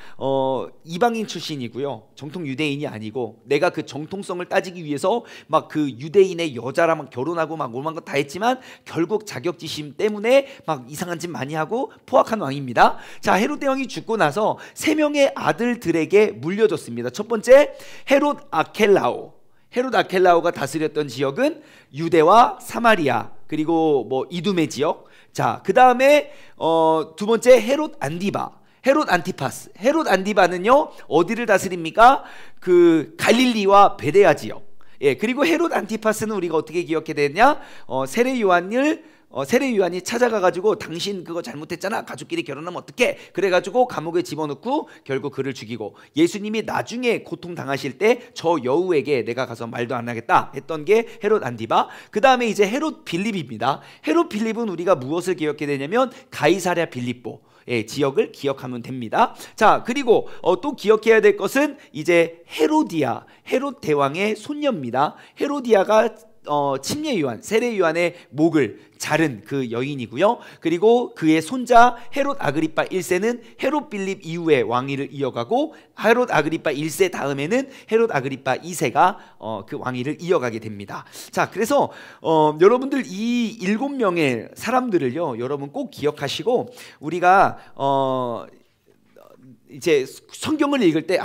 이방인 출신이고요. 정통 유대인이 아니고, 내가 그 정통성을 따지기 위해서 막 그 유대인의 여자랑 막 결혼하고 막 오만 것 다 했지만 결국 자격지심 때문에 막 이상한 짓 많이 하고 포악한 왕입니다. 자, 헤롯 대왕이 죽고 나서 3명의 아들들에게 물려줬습니다. 첫 번째 헤롯 아켈라오. 헤롯 아켈라오가 다스렸던 지역은 유대와 사마리아 그리고 뭐 이두메 지역. 자, 그 다음에 두 번째 헤롯 안디바, 헤롯 안티파스. 헤롯 안디바는요 어디를 다스립니까? 그 갈릴리와 베레아 지역. 예, 그리고 헤롯 안티파스는 우리가 어떻게 기억해야 되냐? 세례 요한이 찾아가가지고 당신 그거 잘못했잖아, 가족끼리 결혼하면 어떡해, 그래가지고 감옥에 집어넣고 결국 그를 죽이고, 예수님이 나중에 고통 당하실 때 저 여우에게 내가 가서 말도 안 하겠다 했던 게 헤롯 안디바. 그 다음에 이제 헤롯 빌립입니다. 헤롯 빌립은 우리가 무엇을 기억해야 되냐면 가이사랴 빌립보, 예, 지역을 기억하면 됩니다. 자, 그리고 또 기억해야 될 것은 이제 헤로디아, 헤롯 대왕의 손녀입니다. 헤로디아가 침례 요한, 세례 요한의 목을 자른 그 여인이고요. 그리고 그의 손자 헤롯 아그리파 1세는 헤롯 빌립 이후에 왕위를 이어가고, 헤롯 아그리파 1세 다음에는 헤롯 아그리파 2세가 그 왕위를 이어가게 됩니다. 자, 그래서 여러분들 이 7명의 사람들을요, 여러분 꼭 기억하시고, 우리가 이제 성경을 읽을 때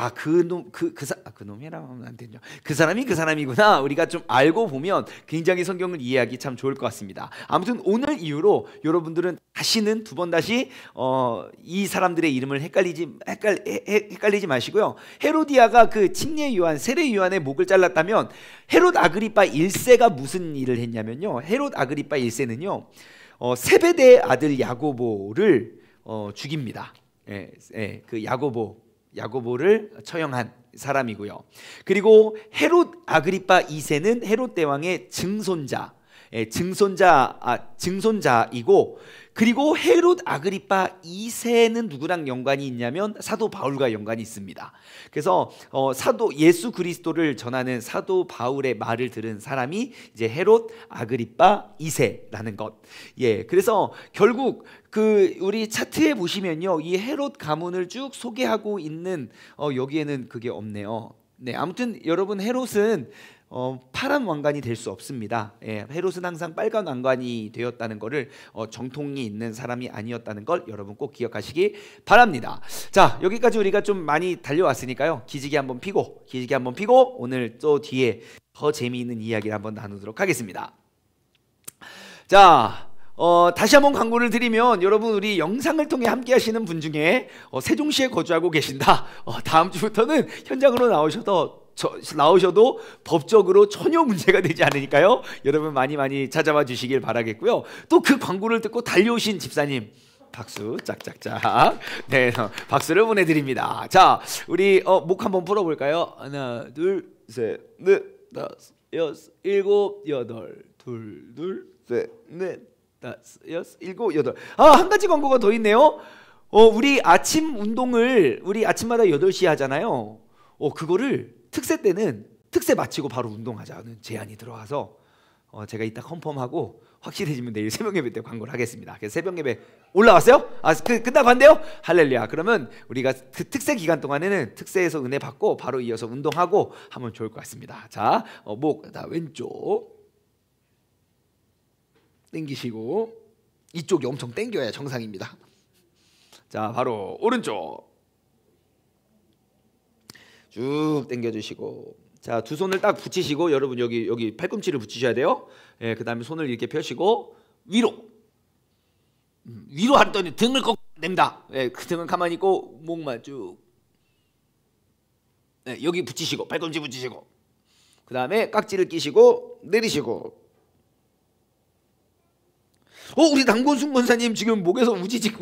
그놈이라고 하면 안 되죠. 그 사람이 그 사람이구나, 우리가 좀 알고 보면 굉장히 성경을 이해하기 참 좋을 것 같습니다. 아무튼 오늘 이후로 여러분들은 다시는 두 번 다시 이 사람들의 이름을 헷갈리지 마시고요. 헤로디아가 그 침례 요한, 세례 요한의 목을 잘랐다면 헤롯 아그리파 1세가 무슨 일을 했냐면요, 헤롯 아그리파 1세는요 세베대의 아들 야고보를 죽입니다. 그 야고보를 처형한 사람이고요. 그리고 헤롯 아그리파 2세는 헤롯 대왕의 증손자이고, 그리고 헤롯 아그리파 2세는 누구랑 연관이 있냐면 사도 바울과 연관이 있습니다. 그래서 사도 예수 그리스도를 전하는 사도 바울의 말을 들은 사람이 이제 헤롯 아그리파 2세라는 것. 그래서 결국 그 우리 차트에 보시면요, 이 헤롯 가문을 쭉 소개하고 있는 여기에는 그게 없네요. 아무튼 여러분, 헤롯은 파란 왕관이 될 수 없습니다. 헤롯은 항상 빨간 왕관이 되었다는 것을 정통이 있는 사람이 아니었다는 걸 여러분 꼭 기억하시기 바랍니다. 자, 여기까지 우리가 좀 많이 달려왔으니까요, 기지개 한번 피고 오늘 또 뒤에 더 재미있는 이야기를 한번 나누도록 하겠습니다. 자, 다시 한번 광고를 드리면, 여러분 우리 영상을 통해 함께 하시는 분 중에 세종시에 거주하고 계신다, 다음 주부터는 현장으로 나오셔도 법적으로 전혀 문제가 되지 않으니까요, 여러분 많이 찾아와 주시길 바라겠고요. 또 그 광고를 듣고 달려오신 집사님, 박수 짝짝짝. 박수를 보내드립니다. 자, 우리 목 한번 풀어볼까요? 하나, 둘, 셋, 넷, 다섯, 여섯, 일곱, 여덟, 둘, 셋, 넷, 다섯, 여섯, 일곱, 여덟. 한 가지 광고가 더 있네요. 우리 아침 운동을 우리 아침마다 8시에 하잖아요. 그거를 특세 때는 특세 마치고 바로 운동하자는 제안이 들어와서 제가 이따 컨펌하고 확실해지면 내일 새벽 예배 때 광고를 하겠습니다. 그래서 새벽 예배 올라왔어요? 끝나고 한대요? 할렐루야. 그러면 우리가 그 특세 기간 동안에는 특세에서 은혜 받고 바로 이어서 운동하고 하면 좋을 것 같습니다. 자, 목 왼쪽 당기시고, 이쪽이 엄청 당겨야 정상입니다. 자, 바로 오른쪽 쭉 당겨주시고, 자, 두 손을 딱 붙이시고, 여러분 여기 팔꿈치를 붙이셔야 돼요. 그 다음에 손을 이렇게 펴시고 위로 하더니 등을 꺾 냅니다. 그 등은 가만히 있고 목만 쭉 여기 붙이시고, 팔꿈치 붙이시고, 그 다음에 깍지를 끼시고 내리시고. 우리 남곤순 권사님 지금 목에서 우지직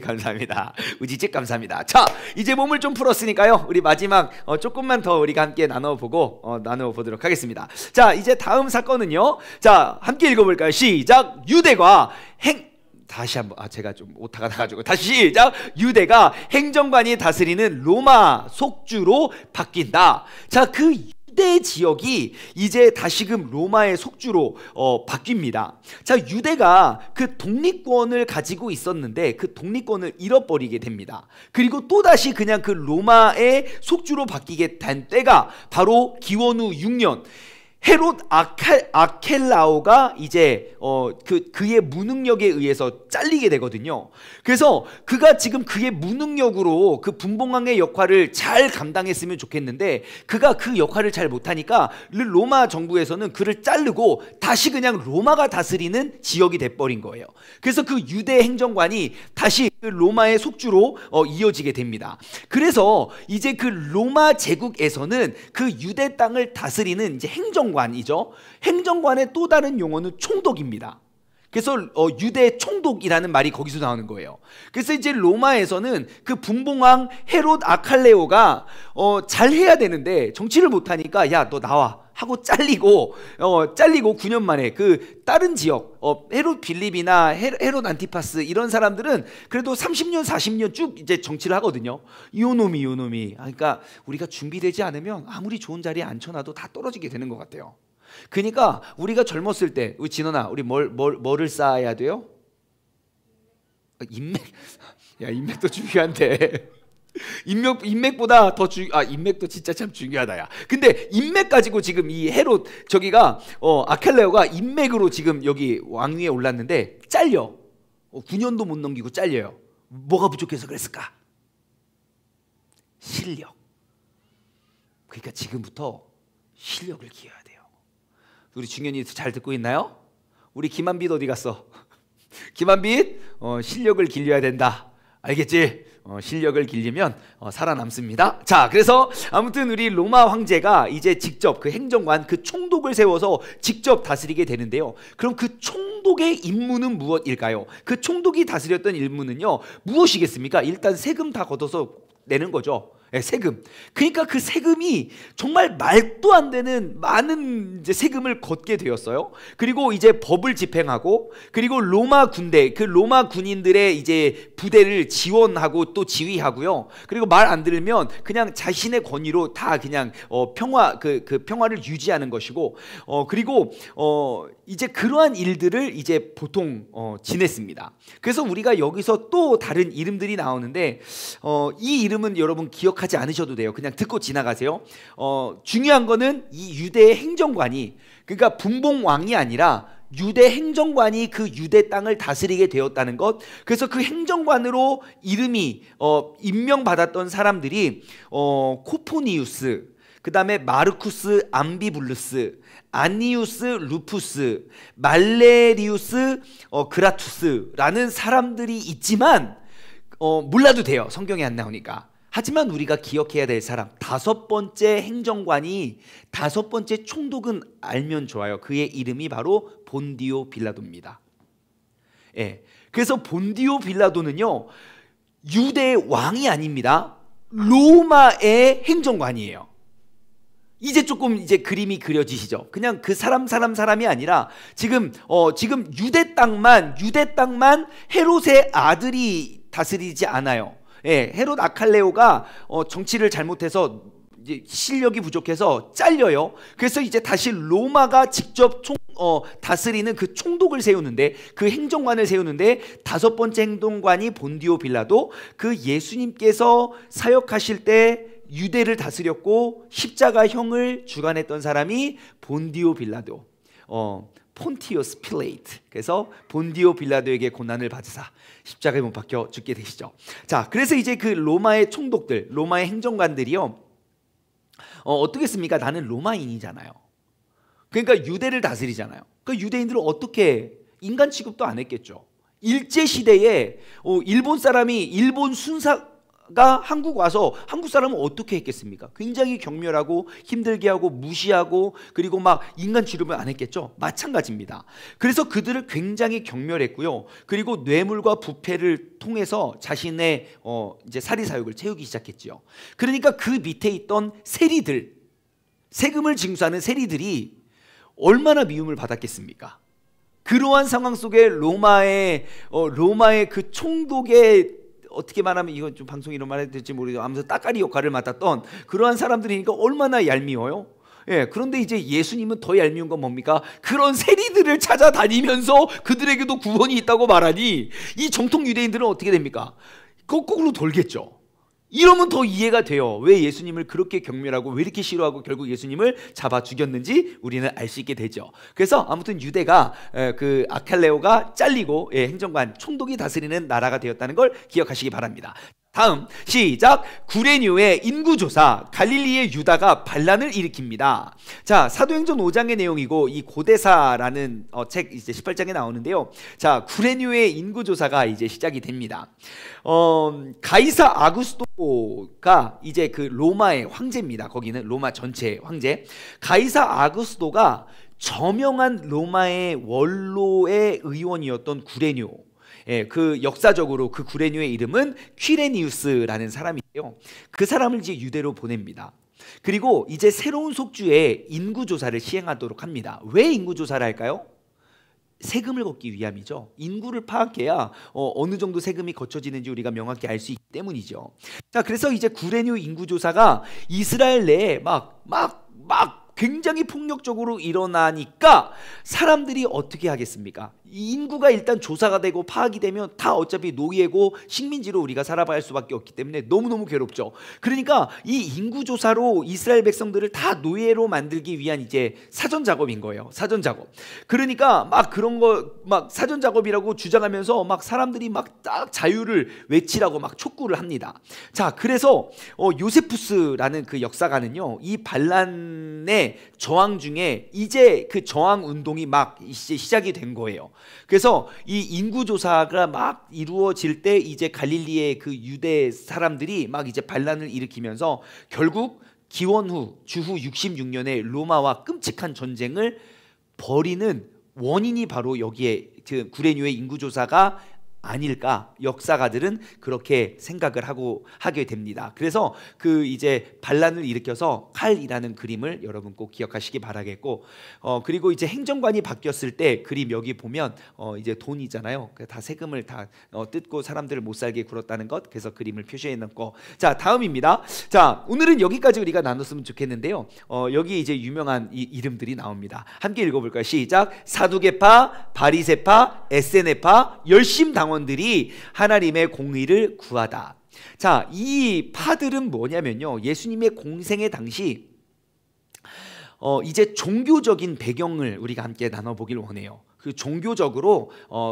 감사합니다. 우지직 감사합니다. 자, 이제 몸을 좀 풀었으니까요, 우리 마지막 조금만 더 우리가 함께 나눠보도록 하겠습니다. 자, 이제 다음 사건은요, 자, 함께 읽어볼까요? 시작. 유대가 다시 한번 제가 좀 오타가 나가지고 다시 시작. 유대가 행정관이 다스리는 로마 속주로 바뀐다. 자, 그 유대 지역이 이제 다시금 로마의 속주로 바뀝니다. 자, 유대가 그 독립권을 가지고 있었는데 그 독립권을 잃어버리게 됩니다. 그리고 또다시 그냥 그 로마의 속주로 바뀌게 된 때가 바로 기원후 6년 헤롯 아켈라오가 이제 그의 무능력에 의해서 잘리게 되거든요. 그래서 그가 지금 그의 무능력으로 그 분봉왕의 역할을 잘 감당했으면 좋겠는데 그가 그 역할을 잘 못하니까 로마 정부에서는 그를 자르고 다시 그냥 로마가 다스리는 지역이 돼버린 거예요. 그래서 그 유대 행정관이 다시 그 로마의 속주로 이어지게 됩니다. 그래서 이제 그 로마 제국에서는 그 유대 땅을 다스리는 이제 행정관이죠. 행정관의 또 다른 용어는 총독입니다. 그래서 유대 총독이라는 말이 거기서 나오는 거예요. 그래서 이제 로마에서는 그 분봉왕 헤롯 아칼레오가 잘해야 되는데 정치를 못하니까 야, 너 나와 하고 잘리고 9년 만에 그 다른 지역 헤롯 빌립이나 헤롯 안티파스 이런 사람들은 그래도 30년 40년 쭉 이제 정치를 하거든요. 요놈이 그러니까 우리가 준비되지 않으면 아무리 좋은 자리에 앉혀놔도 다 떨어지게 되는 것 같아요. 그러니까 우리가 젊었을 때, 우리 진원아, 우리 뭐를 쌓아야 돼요? 인맥. 야, 인맥도 중요한데. 인맥보다 더 인맥도 진짜 참 중요하다, 야. 근데 인맥 가지고 지금 이 헤롯 저기가 아켈레오가 인맥으로 지금 여기 왕위에 올랐는데 잘려. 9년도 못 넘기고 잘려요. 뭐가 부족해서 그랬을까? 실력. 그러니까 지금부터 실력을 기여해야 돼요. 우리 중현이 잘 듣고 있나요? 우리 김한빛 어디 갔어? 김한빛, 실력을 길려야 된다. 알겠지? 실력을 길리면 살아남습니다. 자, 그래서 아무튼 우리 로마 황제가 이제 직접 그 행정관, 그 총독을 세워서 직접 다스리게 되는데요. 그럼 그 총독의 임무는 무엇일까요? 그 총독이 다스렸던 임무는요, 무엇이겠습니까? 일단 세금 다 걷어서 내는 거죠. 네, 세금. 그러니까 그 세금이 정말 말도 안 되는 많은 이제 세금을 걷게 되었어요. 그리고 이제 법을 집행하고, 그리고 로마 군대, 그 로마 군인들의 이제 부대를 지원하고 또 지휘하고요. 그리고 말 안 들으면 그냥 자신의 권위로 다 그냥 그 평화를 유지하는 것이고, 그리고 이제 그러한 일들을 이제 보통 지냈습니다. 그래서 우리가 여기서 또 다른 이름들이 나오는데, 이 이름은 여러분 기억하지 않으셔도 돼요. 그냥 듣고 지나가세요. 중요한 거는 이 유대의 행정관이, 그러니까 분봉왕이 아니라 유대 행정관이 그 유대 땅을 다스리게 되었다는 것. 그래서 그 행정관으로 이름이 임명받았던 사람들이 코포니우스, 그 다음에 마르쿠스 암비블루스, 아니우스 루푸스, 말레리우스 그라투스라는 사람들이 있지만 몰라도 돼요. 성경에 안 나오니까. 하지만 우리가 기억해야 될 사람, 5번째 행정관이, 5번째 총독은 알면 좋아요. 그의 이름이 바로 본디오 빌라도입니다. 예. 그래서 본디오 빌라도는요, 유대의 왕이 아닙니다. 로마의 행정관이에요. 이제 조금 이제 그림이 그려지시죠? 그냥 그 사람이 아니라 지금 유대 땅만 헤롯의 아들이 다스리지 않아요. 예, 헤롯 아칼레오가 정치를 잘못해서 이제 실력이 부족해서 잘려요. 그래서 이제 다시 로마가 직접 다스리는 그 총독을 세우는데, 그 행정관을 세우는데, 5번째 행정관이 본디오 빌라도, 그 예수님께서 사역하실 때 유대를 다스렸고 십자가형을 주관했던 사람이 본디오 빌라도, 폰티오스 필레이트. 그래서 본디오 빌라도에게 고난을 받으사 십자가에 못 박혀 죽게 되시죠. 자, 그래서 이제 그 로마의 총독들, 로마의 행정관들이요, 어떻겠습니까? 나는 로마인이잖아요. 그러니까 유대를 다스리잖아요. 그 유대인들은 어떻게, 인간 취급도 안 했겠죠. 일제 시대에 일본 사람이, 일본 순사가 한국 와서 한국 사람은 어떻게 했겠습니까? 굉장히 경멸하고 힘들게 하고 무시하고, 그리고 막 인간 취급을 안 했겠죠. 마찬가지입니다. 그래서 그들을 굉장히 경멸했고요. 그리고 뇌물과 부패를 통해서 자신의 이제 사리사욕을 채우기 시작했죠. 그러니까 그 밑에 있던 세리들, 세금을 징수하는 세리들이 얼마나 미움을 받았겠습니까? 그러한 상황 속에 로마의 그 총독의, 어떻게 말하면 이건 좀 방송 이런 말 해도 될지 모르겠어요. 아무튼 따까리 역할을 맡았던 그러한 사람들이니까 얼마나 얄미워요. 예, 그런데 이제 예수님은 더 얄미운 건 뭡니까? 그런 세리들을 찾아다니면서 그들에게도 구원이 있다고 말하니 이 정통 유대인들은 어떻게 됩니까? 거꾸로 돌겠죠. 이러면 더 이해가 돼요. 왜 예수님을 그렇게 경멸하고 왜 이렇게 싫어하고 결국 예수님을 잡아 죽였는지 우리는 알 수 있게 되죠. 그래서 아무튼 유대가 그 아켈레오가 잘리고 행정관, 총독이 다스리는 나라가 되었다는 걸 기억하시기 바랍니다. 다음 시작. 구레뉴의 인구조사. 갈릴리의 유다가 반란을 일으킵니다. 자, 사도행전 5장의 내용이고, 이 고대사라는 책 이제 18장에 나오는데요. 자, 구레뉴의 인구조사가 이제 시작이 됩니다. 가이사 아구스토가 이제 그 로마의 황제입니다. 거기는 로마 전체의 황제. 가이사 아구스토가 저명한 로마의 원로의 의원이었던 구레뉴. 예, 그 역사적으로 그 구레뉴의 이름은 퀴레니우스라는 사람이에요. 그 사람을 이제 유대로 보냅니다. 그리고 이제 새로운 속주에 인구조사를 시행하도록 합니다. 왜 인구조사를 할까요? 세금을 걷기 위함이죠. 인구를 파악해야 어느 정도 세금이 거쳐지는지 우리가 명확히 알 수 있기 때문이죠. 자, 그래서 이제 구레뉴 인구조사가 이스라엘 내에 막 굉장히 폭력적으로 일어나니까 사람들이 어떻게 하겠습니까? 인구가 일단 조사가 되고 파악이 되면 다 어차피 노예고 식민지로 우리가 살아봐야 할 수밖에 없기 때문에 너무너무 괴롭죠. 그러니까 이 인구 조사로 이스라엘 백성들을 다 노예로 만들기 위한 이제 사전 작업인 거예요. 사전 작업. 그러니까 막 그런 거 막 사전 작업이라고 주장하면서 막 사람들이 막 딱 자유를 외치라고 막 촉구를 합니다. 자, 그래서 요세푸스라는 그 역사가는요, 이 반란의 저항 중에 이제 그 저항 운동이 막 이제 시작이 된 거예요. 그래서 이 인구 조사가 막 이루어질 때 이제 갈릴리의 그 유대 사람들이 막 이제 반란을 일으키면서 결국 기원 후 주후 66년에 로마와 끔찍한 전쟁을 벌이는 원인이 바로 여기에 그 구레뉴의 인구 조사가 아닐까, 역사가들은 그렇게 생각을 하게 됩니다. 그래서 그 이제 반란을 일으켜서 칼이라는 그림을 여러분 꼭 기억하시기 바라겠고, 그리고 이제 행정관이 바뀌었을 때 그림 여기 보면 이제 돈이잖아요. 다 세금을 다 뜯고 사람들을 못 살게 굴었다는 것, 그래서 그림을 표시해 놓고. 자, 다음입니다. 자, 오늘은 여기까지 우리가 나눴으면 좋겠는데요. 여기 이제 유명한 이 이름들이 나옵니다. 함께 읽어볼까요? 시작. 사두개파, 바리새파, 에세네파, 열심당원 들이 하나님의 공의를 구하다. 자, 이 파들은 뭐냐면요, 예수님의 공생의 당시 이제 종교적인 배경을 우리가 함께 나눠보길 원해요. 그 종교적으로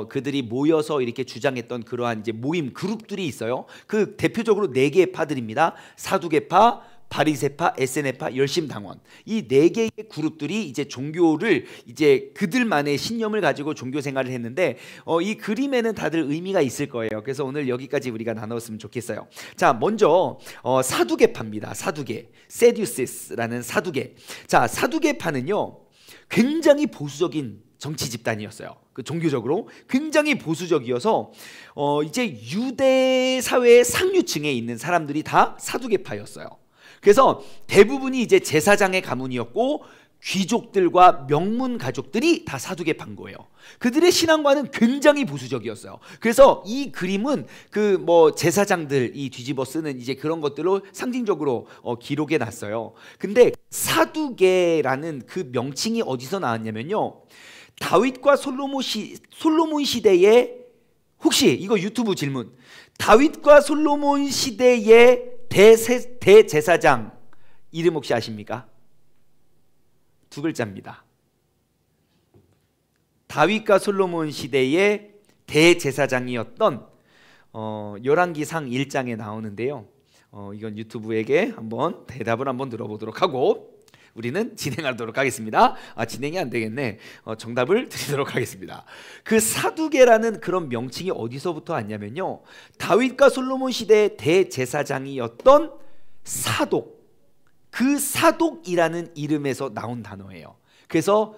그들이 모여서 이렇게 주장했던 그러한 이제 모임 그룹들이 있어요. 그 대표적으로 4개의 파들입니다. 사두개파, 바리새파, 에세네파, 열심당원. 이 4개의 그룹들이 이제 종교를 이제 그들만의 신념을 가지고 종교 생활을 했는데 이 그림에는 다들 의미가 있을 거예요. 그래서 오늘 여기까지 우리가 나눴으면 좋겠어요. 자, 먼저 사두개파입니다. 사두개, 세듀시스라는 사두개. 자, 사두개파는요, 굉장히 보수적인 정치 집단이었어요. 그 종교적으로 굉장히 보수적이어서 이제 유대 사회의 상류층에 있는 사람들이 다 사두개파였어요. 그래서 대부분이 이제 제사장의 가문이었고 귀족들과 명문 가족들이 다 사두개파인 거예요. 그들의 신앙과는 굉장히 보수적이었어요. 그래서 이 그림은 그 뭐 제사장들이 뒤집어 쓰는 이제 그런 것들로 상징적으로 기록해 놨어요. 근데 사두개라는 그 명칭이 어디서 나왔냐면요, 다윗과 솔로몬 시대에, 혹시 이거 유튜브 질문, 다윗과 솔로몬 시대의 대제사장 이름 혹시 아십니까? 2글자입니다. 다윗과 솔로몬 시대의 대제사장이었던 열왕기상 1장에 나오는데요. 이건 유튜브에게 한번 대답을 한번 들어보도록 하고 우리는 진행하도록 하겠습니다. 진행이 안 되겠네. 정답을 드리도록 하겠습니다. 그 사두개라는 그런 명칭이 어디서부터 왔냐면요, 다윗과 솔로몬 시대의 대제사장이었던 사독, 그 사독이라는 이름에서 나온 단어예요. 그래서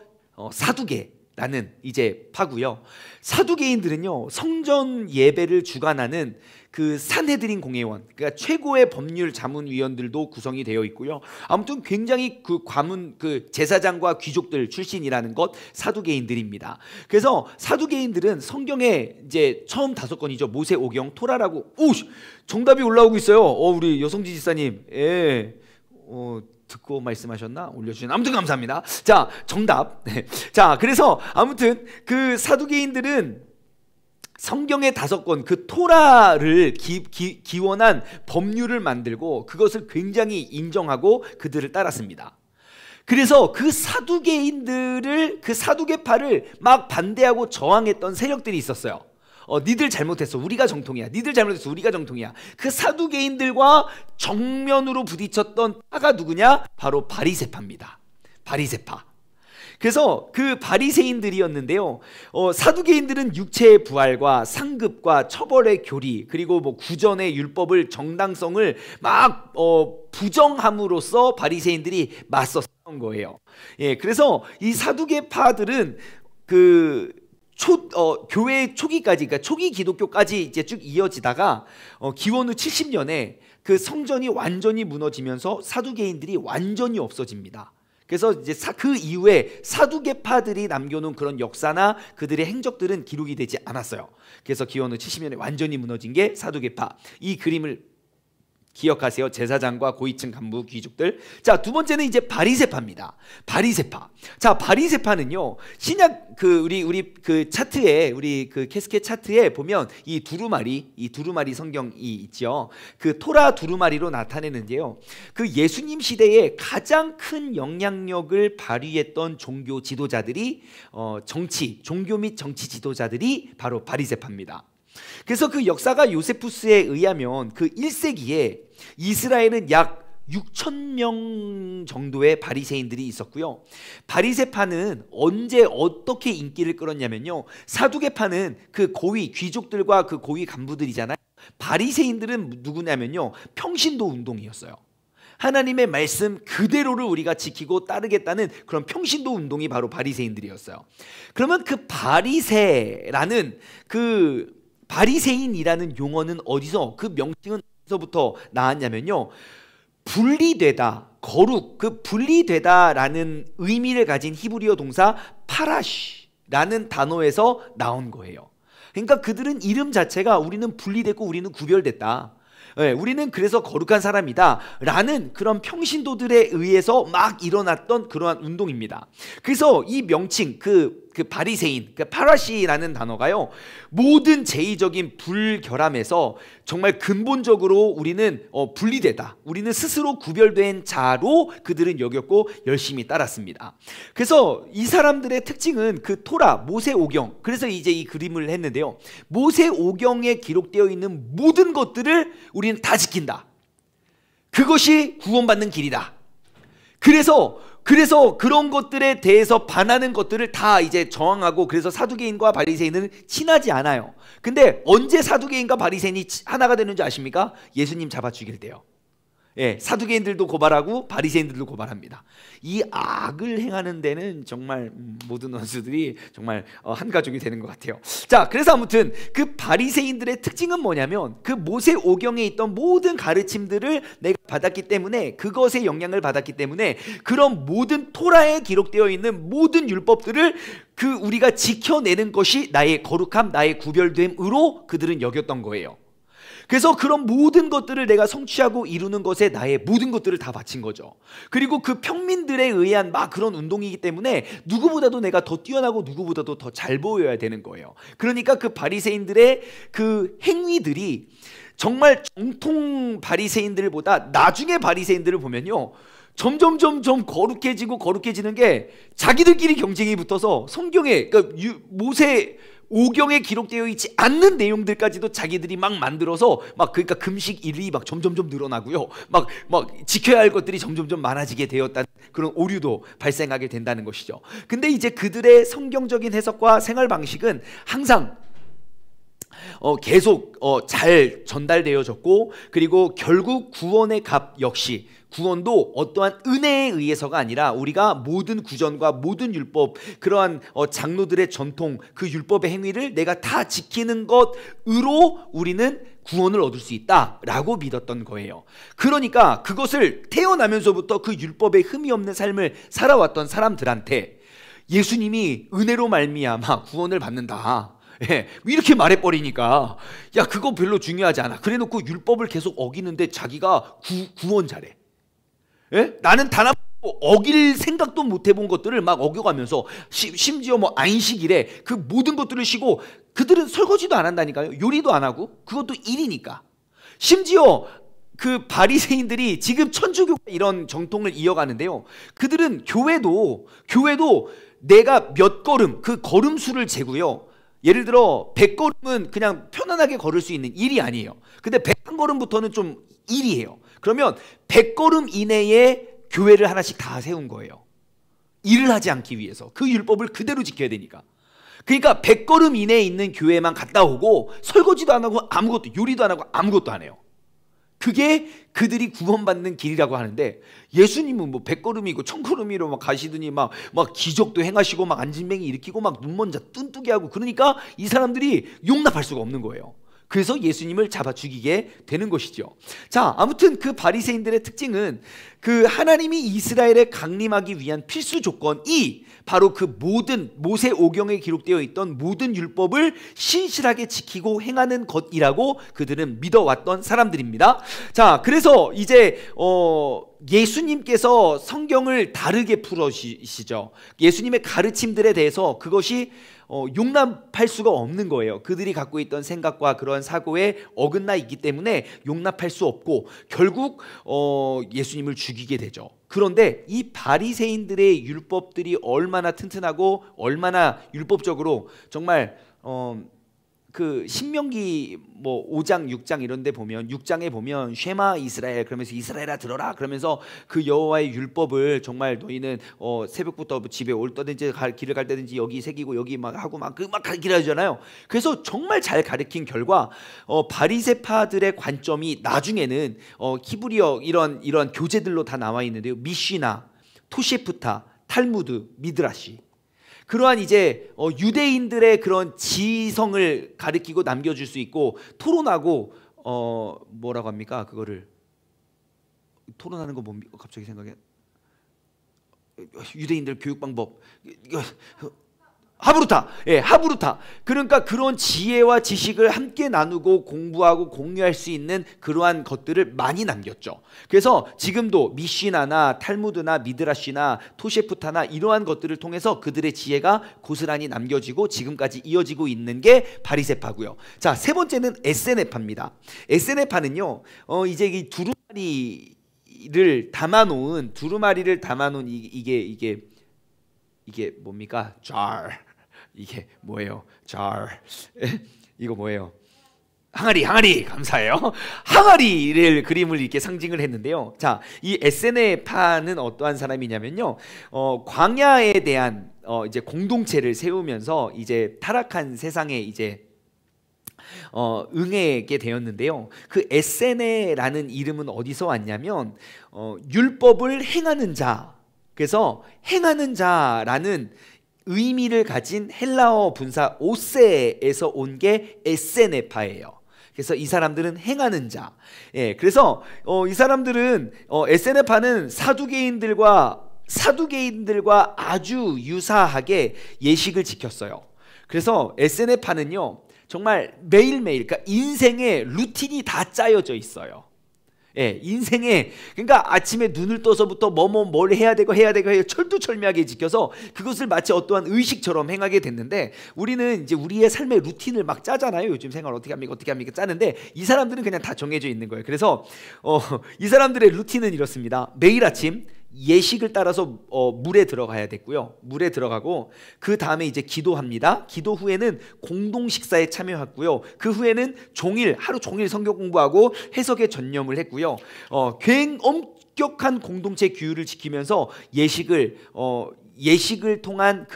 사두개라는 이제 파고요. 사두개인들은요, 성전 예배를 주관하는 그 산헤드린 공회원, 그러니까 최고의 법률 자문위원들도 구성이 되어 있고요. 아무튼 굉장히 그 과문, 그 제사장과 귀족들 출신이라는 것, 사두개인들입니다. 그래서 사두개인들은 성경에 이제 처음 5권이죠. 모세오경, 토라라고. 오, 정답이 올라오고 있어요. 우리 여성지 지사님, 예, 듣고 말씀하셨나? 올려주신, 아무튼 감사합니다. 자, 정답. 자, 그래서 아무튼 그 사두개인들은 성경의 5권, 그 토라를 기원한 법률을 만들고 그것을 굉장히 인정하고 그들을 따랐습니다. 그래서 그 사두개인들을, 그 사두개파를 막 반대하고 저항했던 세력들이 있었어요. 니들 잘못했어, 우리가 정통이야. 니들 잘못했어, 우리가 정통이야. 그 사두개인들과 정면으로 부딪혔던 파가 누구냐? 바로 바리새파입니다. 바리새파. 그래서 그 바리새인들이었는데요, 사두개인들은 육체의 부활과 상급과 처벌의 교리, 그리고 뭐 구전의 율법을 정당성을 막 부정함으로써 바리새인들이 맞서 싸운 거예요. 예, 그래서 이 사두개파들은 그 교회 초기까지, 그러니까 초기 기독교까지 이제 쭉 이어지다가 기원 후 70년에 그 성전이 완전히 무너지면서 사두개인들이 완전히 없어집니다. 그래서 이제 그 이후에 사두개파들이 남겨놓은 그런 역사나 그들의 행적들은 기록이 되지 않았어요. 그래서 기원 후 70년에 완전히 무너진 게 사두개파. 이 그림을 기억하세요. 제사장과 고위층 간부 귀족들. 자, 두 번째는 이제 바리새파입니다. 바리새파. 자, 바리새파는요, 신약 우리 그 차트에, 우리 그 캐스켓 차트에 보면 이 두루마리 성경이 있죠. 그 토라 두루마리로 나타내는데요. 그 예수님 시대에 가장 큰 영향력을 발휘했던 종교 지도자들이 종교 및 정치 지도자들이 바로 바리새파입니다. 그래서 그 역사가 요세푸스에 의하면 그 1세기에 이스라엘은 약 6,000명 정도의 바리새인들이 있었고요. 바리새파는 언제 어떻게 인기를 끌었냐면요, 사두개파는 그 고위 귀족들과 그 고위 간부들이잖아요. 바리새인들은 누구냐면요, 평신도 운동이었어요. 하나님의 말씀 그대로를 우리가 지키고 따르겠다는 그런 평신도 운동이 바로 바리새인들이었어요. 그러면 그 바리새인이라는 용어는 어디서, 그 명칭은 어디서부터 나왔냐면요, 분리되다, 거룩, 그 분리되다라는 의미를 가진 히브리어 동사 파라시라는 단어에서 나온 거예요. 그러니까 그들은 이름 자체가 우리는 분리됐고 우리는 구별됐다, 우리는 그래서 거룩한 사람이다 라는 그런 평신도들에 의해서 막 일어났던 그러한 운동입니다. 그래서 이 명칭, 그 바리새인, 그 파라시라는 단어가요, 모든 제의적인 불결함에서 정말 근본적으로 우리는 분리되다, 우리는 스스로 구별된 자로 그들은 여겼고 열심히 따랐습니다. 그래서 이 사람들의 특징은 그 토라, 모세오경, 그래서 이제 이 그림을 했는데요, 모세오경에 기록되어 있는 모든 것들을 우리는 다 지킨다. 그것이 구원받는 길이다. 그래서 그런 것들에 대해서 반하는 것들을 다 이제 저항하고, 그래서 사두개인과 바리새인은 친하지 않아요. 근데 언제 사두개인과 바리새인이 하나가 되는 줄 아십니까? 예수님 잡아 죽일 때요. 사두개인들도 고발하고 바리새인들도 고발합니다. 이 악을 행하는 데는 정말 모든 원수들이 정말 한 가족이 되는 것 같아요. 자, 그래서 아무튼 그 바리새인들의 특징은 뭐냐면, 그 모세오경에 있던 모든 가르침들을 내가 받았기 때문에, 그것에 영향을 받았기 때문에 그런 모든 토라에 기록되어 있는 모든 율법들을 우리가 지켜내는 것이 나의 거룩함, 나의 구별됨으로 그들은 여겼던 거예요. 그래서 그런 모든 것들을 내가 성취하고 이루는 것에 나의 모든 것들을 다 바친 거죠. 그리고 그 평민들에 의한 막 그런 운동이기 때문에 누구보다도 내가 더 뛰어나고 누구보다도 더 잘 보여야 되는 거예요. 그러니까 그 바리새인들의 그 행위들이 정말 정통 바리새인들보다 나중에 바리새인들을 보면요, 점점 거룩해지는 게 자기들끼리 경쟁이 붙어서 성경에, 그러니까 모세 오경에 기록되어 있지 않는 내용들까지도 자기들이 막 만들어서 그러니까 금식일이 막 점점 늘어나고요. 막 지켜야 할 것들이 점점 많아지게 되었다는 그런 오류도 발생하게 된다는 것이죠. 근데 이제 그들의 성경적인 해석과 생활 방식은 항상 계속 잘 전달되어졌고, 그리고 결국 구원의 값 역시, 구원도 어떠한 은혜에 의해서가 아니라 우리가 모든 구전과 모든 율법, 그러한 장로들의 전통, 그 율법의 행위를 내가 다 지키는 것으로 우리는 구원을 얻을 수 있다라고 믿었던 거예요. 그러니까 그것을 태어나면서부터 그 율법에 흠이 없는 삶을 살아왔던 사람들한테 예수님이 은혜로 말미암아 구원을 받는다, 이렇게 말해버리니까, 야, 그거 별로 중요하지 않아. 그래놓고 율법을 계속 어기는데 자기가 구원자래. 나는 단 한 번도 어길 생각도 못 해본 것들을 막 어겨가면서, 심지어 안식일에 그 모든 것들을 쉬고, 그들은 설거지도 안 한다니까요. 요리도 안 하고, 그것도 일이니까. 심지어 그 바리새인들이 지금 천주교 이런 정통을 이어가는데요, 그들은 교회도 내가 몇 걸음, 그 걸음수를 재고요, 예를 들어 100걸음은 그냥 편안하게 걸을 수 있는 일이 아니에요. 근데 101걸음부터는 좀 일이에요. 그러면 100걸음 이내에 교회를 하나씩 다 세운 거예요. 일을 하지 않기 위해서. 그 율법을 그대로 지켜야 되니까. 그러니까 100걸음 이내에 있는 교회만 갔다 오고, 설거지도 안 하고 아무것도, 요리도 안 하고 아무것도 안 해요. 그게 그들이 구원받는 길이라고 하는데, 예수님은 100걸음이고 1000걸음이로 막 가시더니 막 기적도 행하시고 막 안진뱅이 일으키고 막 눈먼 자 뚱뚱이 하고, 그러니까 이 사람들이 용납할 수가 없는 거예요. 그래서 예수님을 잡아 죽이게 되는 것이죠. 자, 아무튼 그 바리새인들의 특징은 그 하나님이 이스라엘에 강림하기 위한 필수 조건이 바로 그 모든 모세오경에 기록되어 있던 모든 율법을 신실하게 지키고 행하는 것이라고 그들은 믿어왔던 사람들입니다. 자, 그래서 이제 예수님께서 성경을 다르게 풀어주시죠. 예수님의 가르침들에 대해서 그것이 용납할 수가 없는 거예요. 그들이 갖고 있던 생각과 그런 사고에 어긋나 있기 때문에 용납할 수 없고 결국 예수님을 죽이게 되죠. 그런데 이 바리새인들의 율법들이 얼마나 튼튼하고 얼마나 율법적으로 정말 그 신명기 뭐 5장 6장 이런 데 보면 6장에 보면 쉐마 이스라엘 그러면서 이스라엘아 들어라 그러면서 그 여호와의 율법을 정말 너희는 새벽부터 집에 올 때든지 길을 갈 때든지 여기 새기고 여기 막 하고 막 길을 하잖아요. 그래서 정말 잘 가르친 결과 바리새파들의 관점이 나중에는 히브리어 이런 교재들로 다 나와 있는데요. 미시나, 토셰프타, 탈무드, 미드라시 그러한 이제 유대인들의 그런 지성을 가리키고 남겨줄 수 있고 토론하고 뭐라고 합니까? 그거를 토론하는 거 뭡니까? 갑자기 생각해. 유대인들 교육 방법 하브루타, 예, 하브루타. 그러니까 그런 지혜와 지식을 함께 나누고 공부하고 공유할 수 있는 그러한 것들을 많이 남겼죠. 그래서 지금도 미시나나 탈무드나 미드라시나 토셰프타나 이러한 것들을 통해서 그들의 지혜가 고스란히 남겨지고 지금까지 이어지고 있는 게 바리새파고요. 자, 세 번째는 에세네파입니다. 에세네파는요, 이제 이 두루마리를 담아놓은 이게 뭡니까? jar. 이게 뭐예요? jar. 이거 뭐예요? 항아리 감사해요. 항아리를 그림을 이렇게 상징을 했는데요. 자, 이 에세네파는 어떠한 사람이냐면요. 광야에 대한 이제 공동체를 세우면서 이제 타락한 세상에 이제 응하게 되었는데요. 그 에세네라는 이름은 어디서 왔냐면 율법을 행하는 자. 그래서 행하는 자라는 의미를 가진 헬라어 분사 오세에서 온 게 에세네파예요. 그래서 이 사람들은 행하는 자. 예, 그래서 이 사람들은 에세네파는 사두개인들과 아주 유사하게 예식을 지켰어요. 그래서 에세네파는요 정말 매일매일 그러니까 인생의 루틴이 다 짜여져 있어요. 예, 인생에 그러니까 아침에 눈을 떠서부터 뭘 해야 되고 철두철미하게 지켜서 그것을 마치 어떠한 의식처럼 행하게 됐는데 우리는 이제 우리의 삶의 루틴을 막 짜잖아요. 요즘 생활 어떻게 합니까 짜는데 이 사람들은 그냥 다 정해져 있는 거예요. 그래서 이 사람들의 루틴은 이렇습니다. 매일 아침 예식을 따라서 물에 들어가야 됐고요. 물에 들어가고 그 다음에 이제 기도합니다. 기도 후에는 공동 식사에 참여했고요. 그 후에는 하루 종일 성경 공부하고 해석에 전념을 했고요. 엄격한 공동체 규율을 지키면서 예식을 통한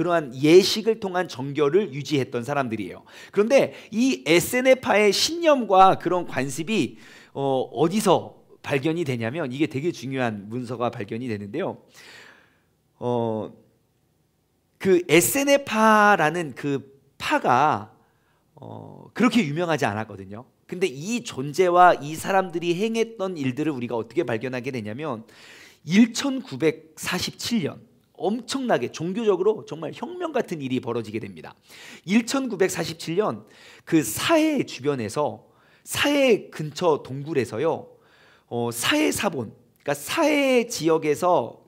정결을 유지했던 사람들이에요. 그런데 이 에세네파의 신념과 그런 관습이 어디서 발견이 되냐면 이게 되게 중요한 문서가 발견이 되는데요. 그 에세네파라는 그 파가 그렇게 유명하지 않았거든요. 근데 이 존재와 이 사람들이 행했던 일들을 우리가 어떻게 발견하게 되냐면 1947년 엄청나게 종교적으로 정말 혁명 같은 일이 벌어지게 됩니다. 1947년 그 사해 주변에서 사해 근처 동굴에서요. 사해 사본, 그러니까 사해 지역에서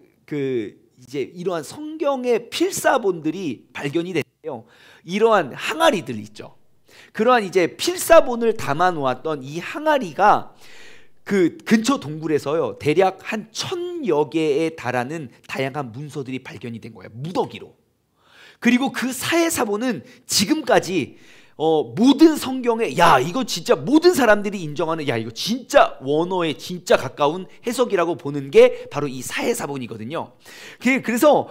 이제 이러한 성경의 필사본들이 발견이 됐는데요. 이러한 항아리들 있죠. 그러한 이제 필사본을 담아 놓았던 이 항아리가 그 근처 동굴에서요. 대략 한 1000여 개에 달하는 다양한 문서들이 발견이 된 거예요. 무더기로. 그리고 그 사해 사본은 지금까지 모든 성경에 이거 진짜 모든 사람들이 인정하는 이거 진짜 원어에 진짜 가까운 해석이라고 보는 게 바로 이 사해사본이거든요. 그래서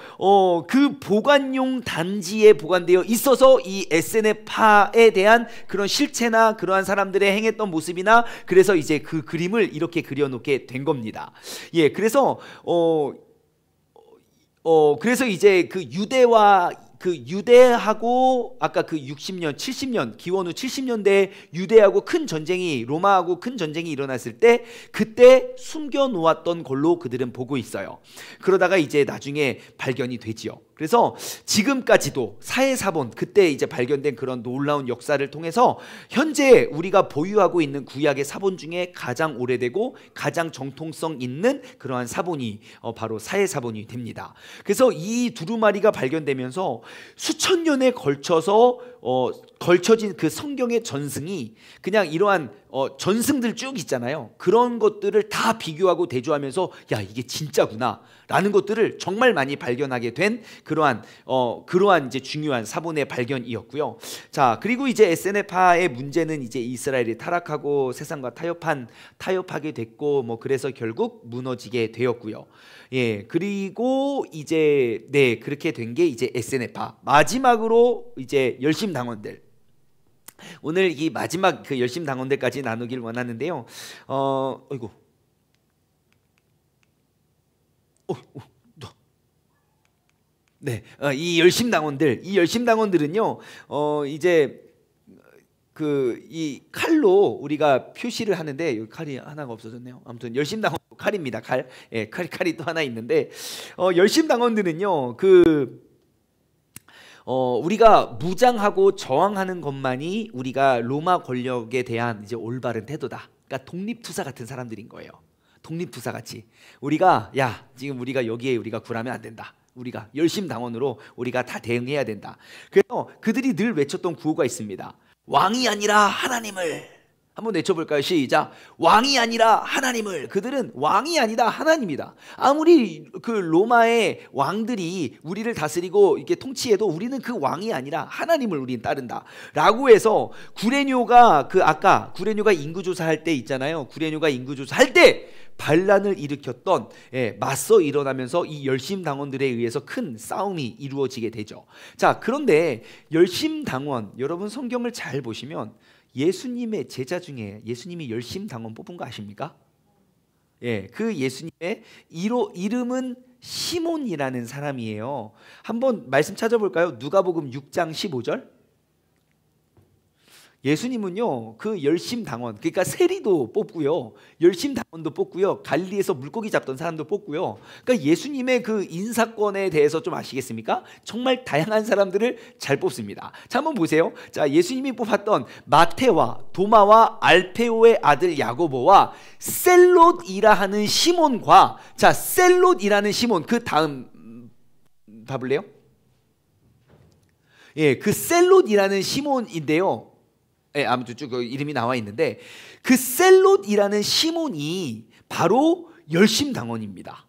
그 보관용 단지에 보관되어 있어서 이 에세네파에 대한 그런 실체나 그러한 사람들의 행했던 모습이나 그래서 이제 그 그림을 이렇게 그려놓게 된 겁니다. 예, 그래서 이제 그 유대와 그 유대하고 아까 그 60년, 70년 기원 후 70년대에 유대하고 큰 전쟁이 로마하고 큰 전쟁이 일어났을 때 그때 숨겨 놓았던 걸로 그들은 보고 있어요. 그러다가 이제 나중에 발견이 되지요. 그래서 지금까지도 사해사본 그때 이제 발견된 그런 놀라운 역사를 통해서 현재 우리가 보유하고 있는 구약의 사본 중에 가장 오래되고 가장 정통성 있는 그러한 사본이 바로 사해사본이 됩니다. 그래서 이 두루마리가 발견되면서 수천 년에 걸쳐서 걸쳐진 그 성경의 전승이 그냥 이러한 전승들 쭉 있잖아요. 그런 것들을 다 비교하고 대조하면서 야, 이게 진짜구나 라는 것들을 정말 많이 발견하게 된 그러한 이제 중요한 사본의 발견이었고요. 자, 그리고 이제 에세네파의 문제는 이제 이스라엘이 타락하고 세상과 타협하게 됐고 뭐 그래서 결국 무너지게 되었고요. 예, 그리고 이제 네, 그렇게 된 게 이제 에세네파. 마지막으로 이제 열심당원들. 오늘 이 마지막 그 열심당원들까지 나누길 원하는데요. 어이구. 네, 이 열심당원들은요, 이제 이 칼로 우리가 표시를 하는데 여기 칼이 하나가 없어졌네요. 아무튼 열심당원 칼입니다. 칼이 또 하나 있는데 열심당원들은요, 우리가 무장하고 저항하는 것만이 우리가 로마 권력에 대한 이제 올바른 태도다. 그러니까 독립투사 같은 사람들인 거예요. 독립투사 같이 우리가 지금 우리가 여기에 우리가 굴하면 안 된다. 우리가 열심당원으로 우리가 다 대응해야 된다. 그래서 그들이 늘 외쳤던 구호가 있습니다. 왕이 아니라 하나님을. 한번 외쳐볼까요? 시작. 왕이 아니라 하나님을. 그들은 왕이 아니다 하나님이다. 아무리 그 로마의 왕들이 우리를 다스리고 이렇게 통치해도 우리는 그 왕이 아니라 하나님을 우리는 따른다 라고 해서 구레뇨가 아까 구레뇨가 인구조사할 때 있잖아요. 구레뇨가 인구조사할 때 반란을 일으켰던 맞서 일어나면서 이 열심당원들에 의해서 큰 싸움이 이루어지게 되죠. 자, 그런데 열심당원, 여러분 성경을 잘 보시면 예수님의 제자 중에 예수님이 열심당원 뽑은 거 아십니까? 예, 그 예수님의 이름은 시몬이라는 사람이에요. 한번 말씀 찾아볼까요? 누가복음 6장 15절. 예수님은요, 그 열심당원, 그러니까 세리도 뽑고요, 열심당원도 뽑고요, 갈릴리에서 물고기 잡던 사람도 뽑고요. 그러니까 예수님의 그 인사권에 대해서 좀 아시겠습니까? 정말 다양한 사람들을 잘 뽑습니다. 자, 한번 보세요. 자, 예수님이 뽑았던 마테와 도마와 알페오의 아들 야고보와 셀롯이라 하는 시몬과, 자, 셀롯이라는 시몬, 그 다음 봐볼래요? 예, 그 셀롯이라는 시몬인데요. 예, 아무튼 쭉 그 이름이 나와 있는데 그 셀롯이라는 시몬이 바로 열심당원입니다.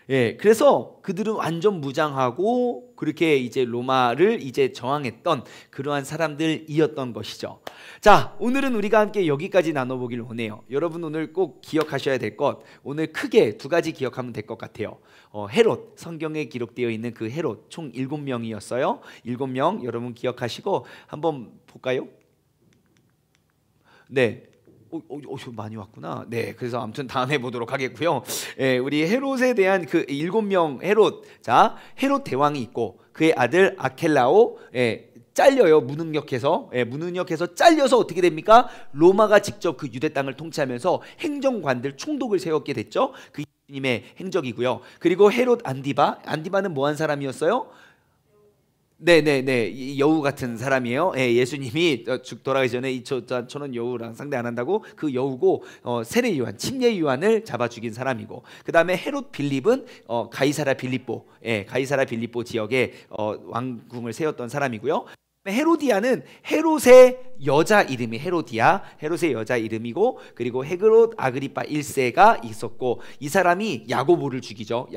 예, 그래서 그들은 완전 무장하고 그렇게 이제 로마를 이제 저항했던 그러한 사람들이었던 것이죠. 자, 오늘은 우리가 함께 여기까지 나눠보길 원해요. 여러분 오늘 꼭 기억하셔야 될 것, 오늘 크게 두 가지 기억하면 될 것 같아요. 헤롯, 성경에 기록되어 있는 그 헤롯 총 7명이었어요. 7명 여러분 기억하시고 한번 볼까요? 네, 많이 왔구나. 네, 그래서 아무튼 다음에 보도록 하겠고요. 예, 우리 헤롯에 대한 그 7명 헤롯. 자, 헤롯 대왕이 있고 그의 아들 아켈라오, 잘려요. 무능력해서. 무능력해서 잘려서 어떻게 됩니까? 로마가 직접 그 유대 땅을 통치하면서 행정관들 총독을 세웠게 됐죠. 그 예수님의 행적이고요. 그리고 헤롯 안디바는 뭐한 사람이었어요? 네네네, 여우 같은 사람이에요. 예수님이 돌아가기 전에 저는 여우랑 상대 안 한다고 그 여우고, 세례 요한, 침례 요한을 잡아 죽인 사람이고, 그 다음에 헤롯 빌립은 가이사라 빌립보 지역에 왕궁을 세웠던 사람이고요. 헤로디아는 헤롯의 여자 이름이 헤롯의 여자 이름이고, 그리고 헤롯 아그리파 1세가 있었고, 이 사람이 야고보를 죽이고,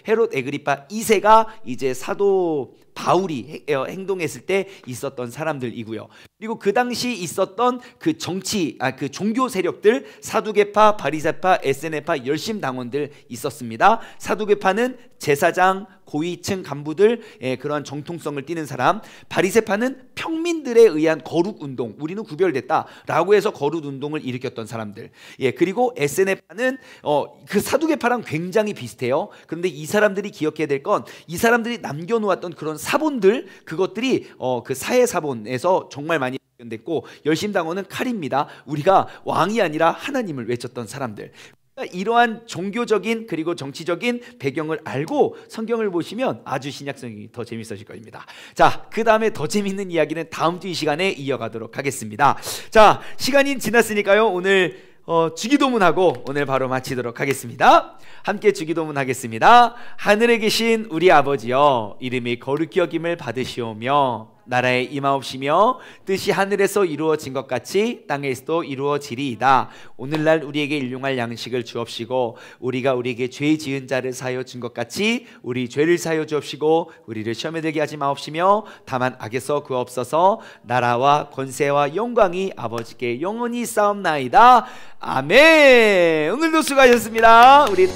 헤롯 아그리파 2세가 이제 사도 바울이 행동했을 때 있었던 사람들이고요. 그리고 그 당시 있었던 그 그 종교 세력들, 사두개파, 바리새파, 에세네파, 열심당원들 있었습니다. 사두개파는 제사장, 고위층 간부들, 그런 정통성을 띠는 사람, 바리새파는 평민들에 의한 거룩 운동, 우리는 구별됐다라고 해서 거룩 운동을 일으켰던 사람들. 그리고 에세네파는 그 사두개파랑 굉장히 비슷해요. 그런데 이 사람들이 기억해야 될 건 이 사람들이 남겨놓았던 그런 사본들, 그것들이 그 사회 사본에서 정말 많이 발견됐고, 열심당원은 칼입니다. 우리가 왕이 아니라 하나님을 외쳤던 사람들. 이러한 종교적인 그리고 정치적인 배경을 알고 성경을 보시면 아주 신약성이 더 재밌어질 겁니다. 자, 그 다음에 더 재밌는 이야기는 다음 주 이 시간에 이어가도록 하겠습니다. 자, 시간이 지났으니까요, 오늘 주기도문하고 오늘 바로 마치도록 하겠습니다. 함께 주기도문 하겠습니다. 하늘에 계신 우리 아버지여, 이름이 거룩히 여김을 받으시오며 나라에 임하옵시며 뜻이 하늘에서 이루어진 것 같이 땅에서도 이루어지리이다. 오늘날 우리에게 일용할 양식을 주옵시고 우리가 우리에게 죄 지은 자를 사하여 준 것 같이 우리 죄를 사하여 주옵시고 우리를 시험에 들게 하지 마옵시며 다만 악에서 구하옵소서. 나라와 권세와 영광이 아버지께 영원히 싸움나이다. 아멘. 오늘도 수고하셨습니다. 우리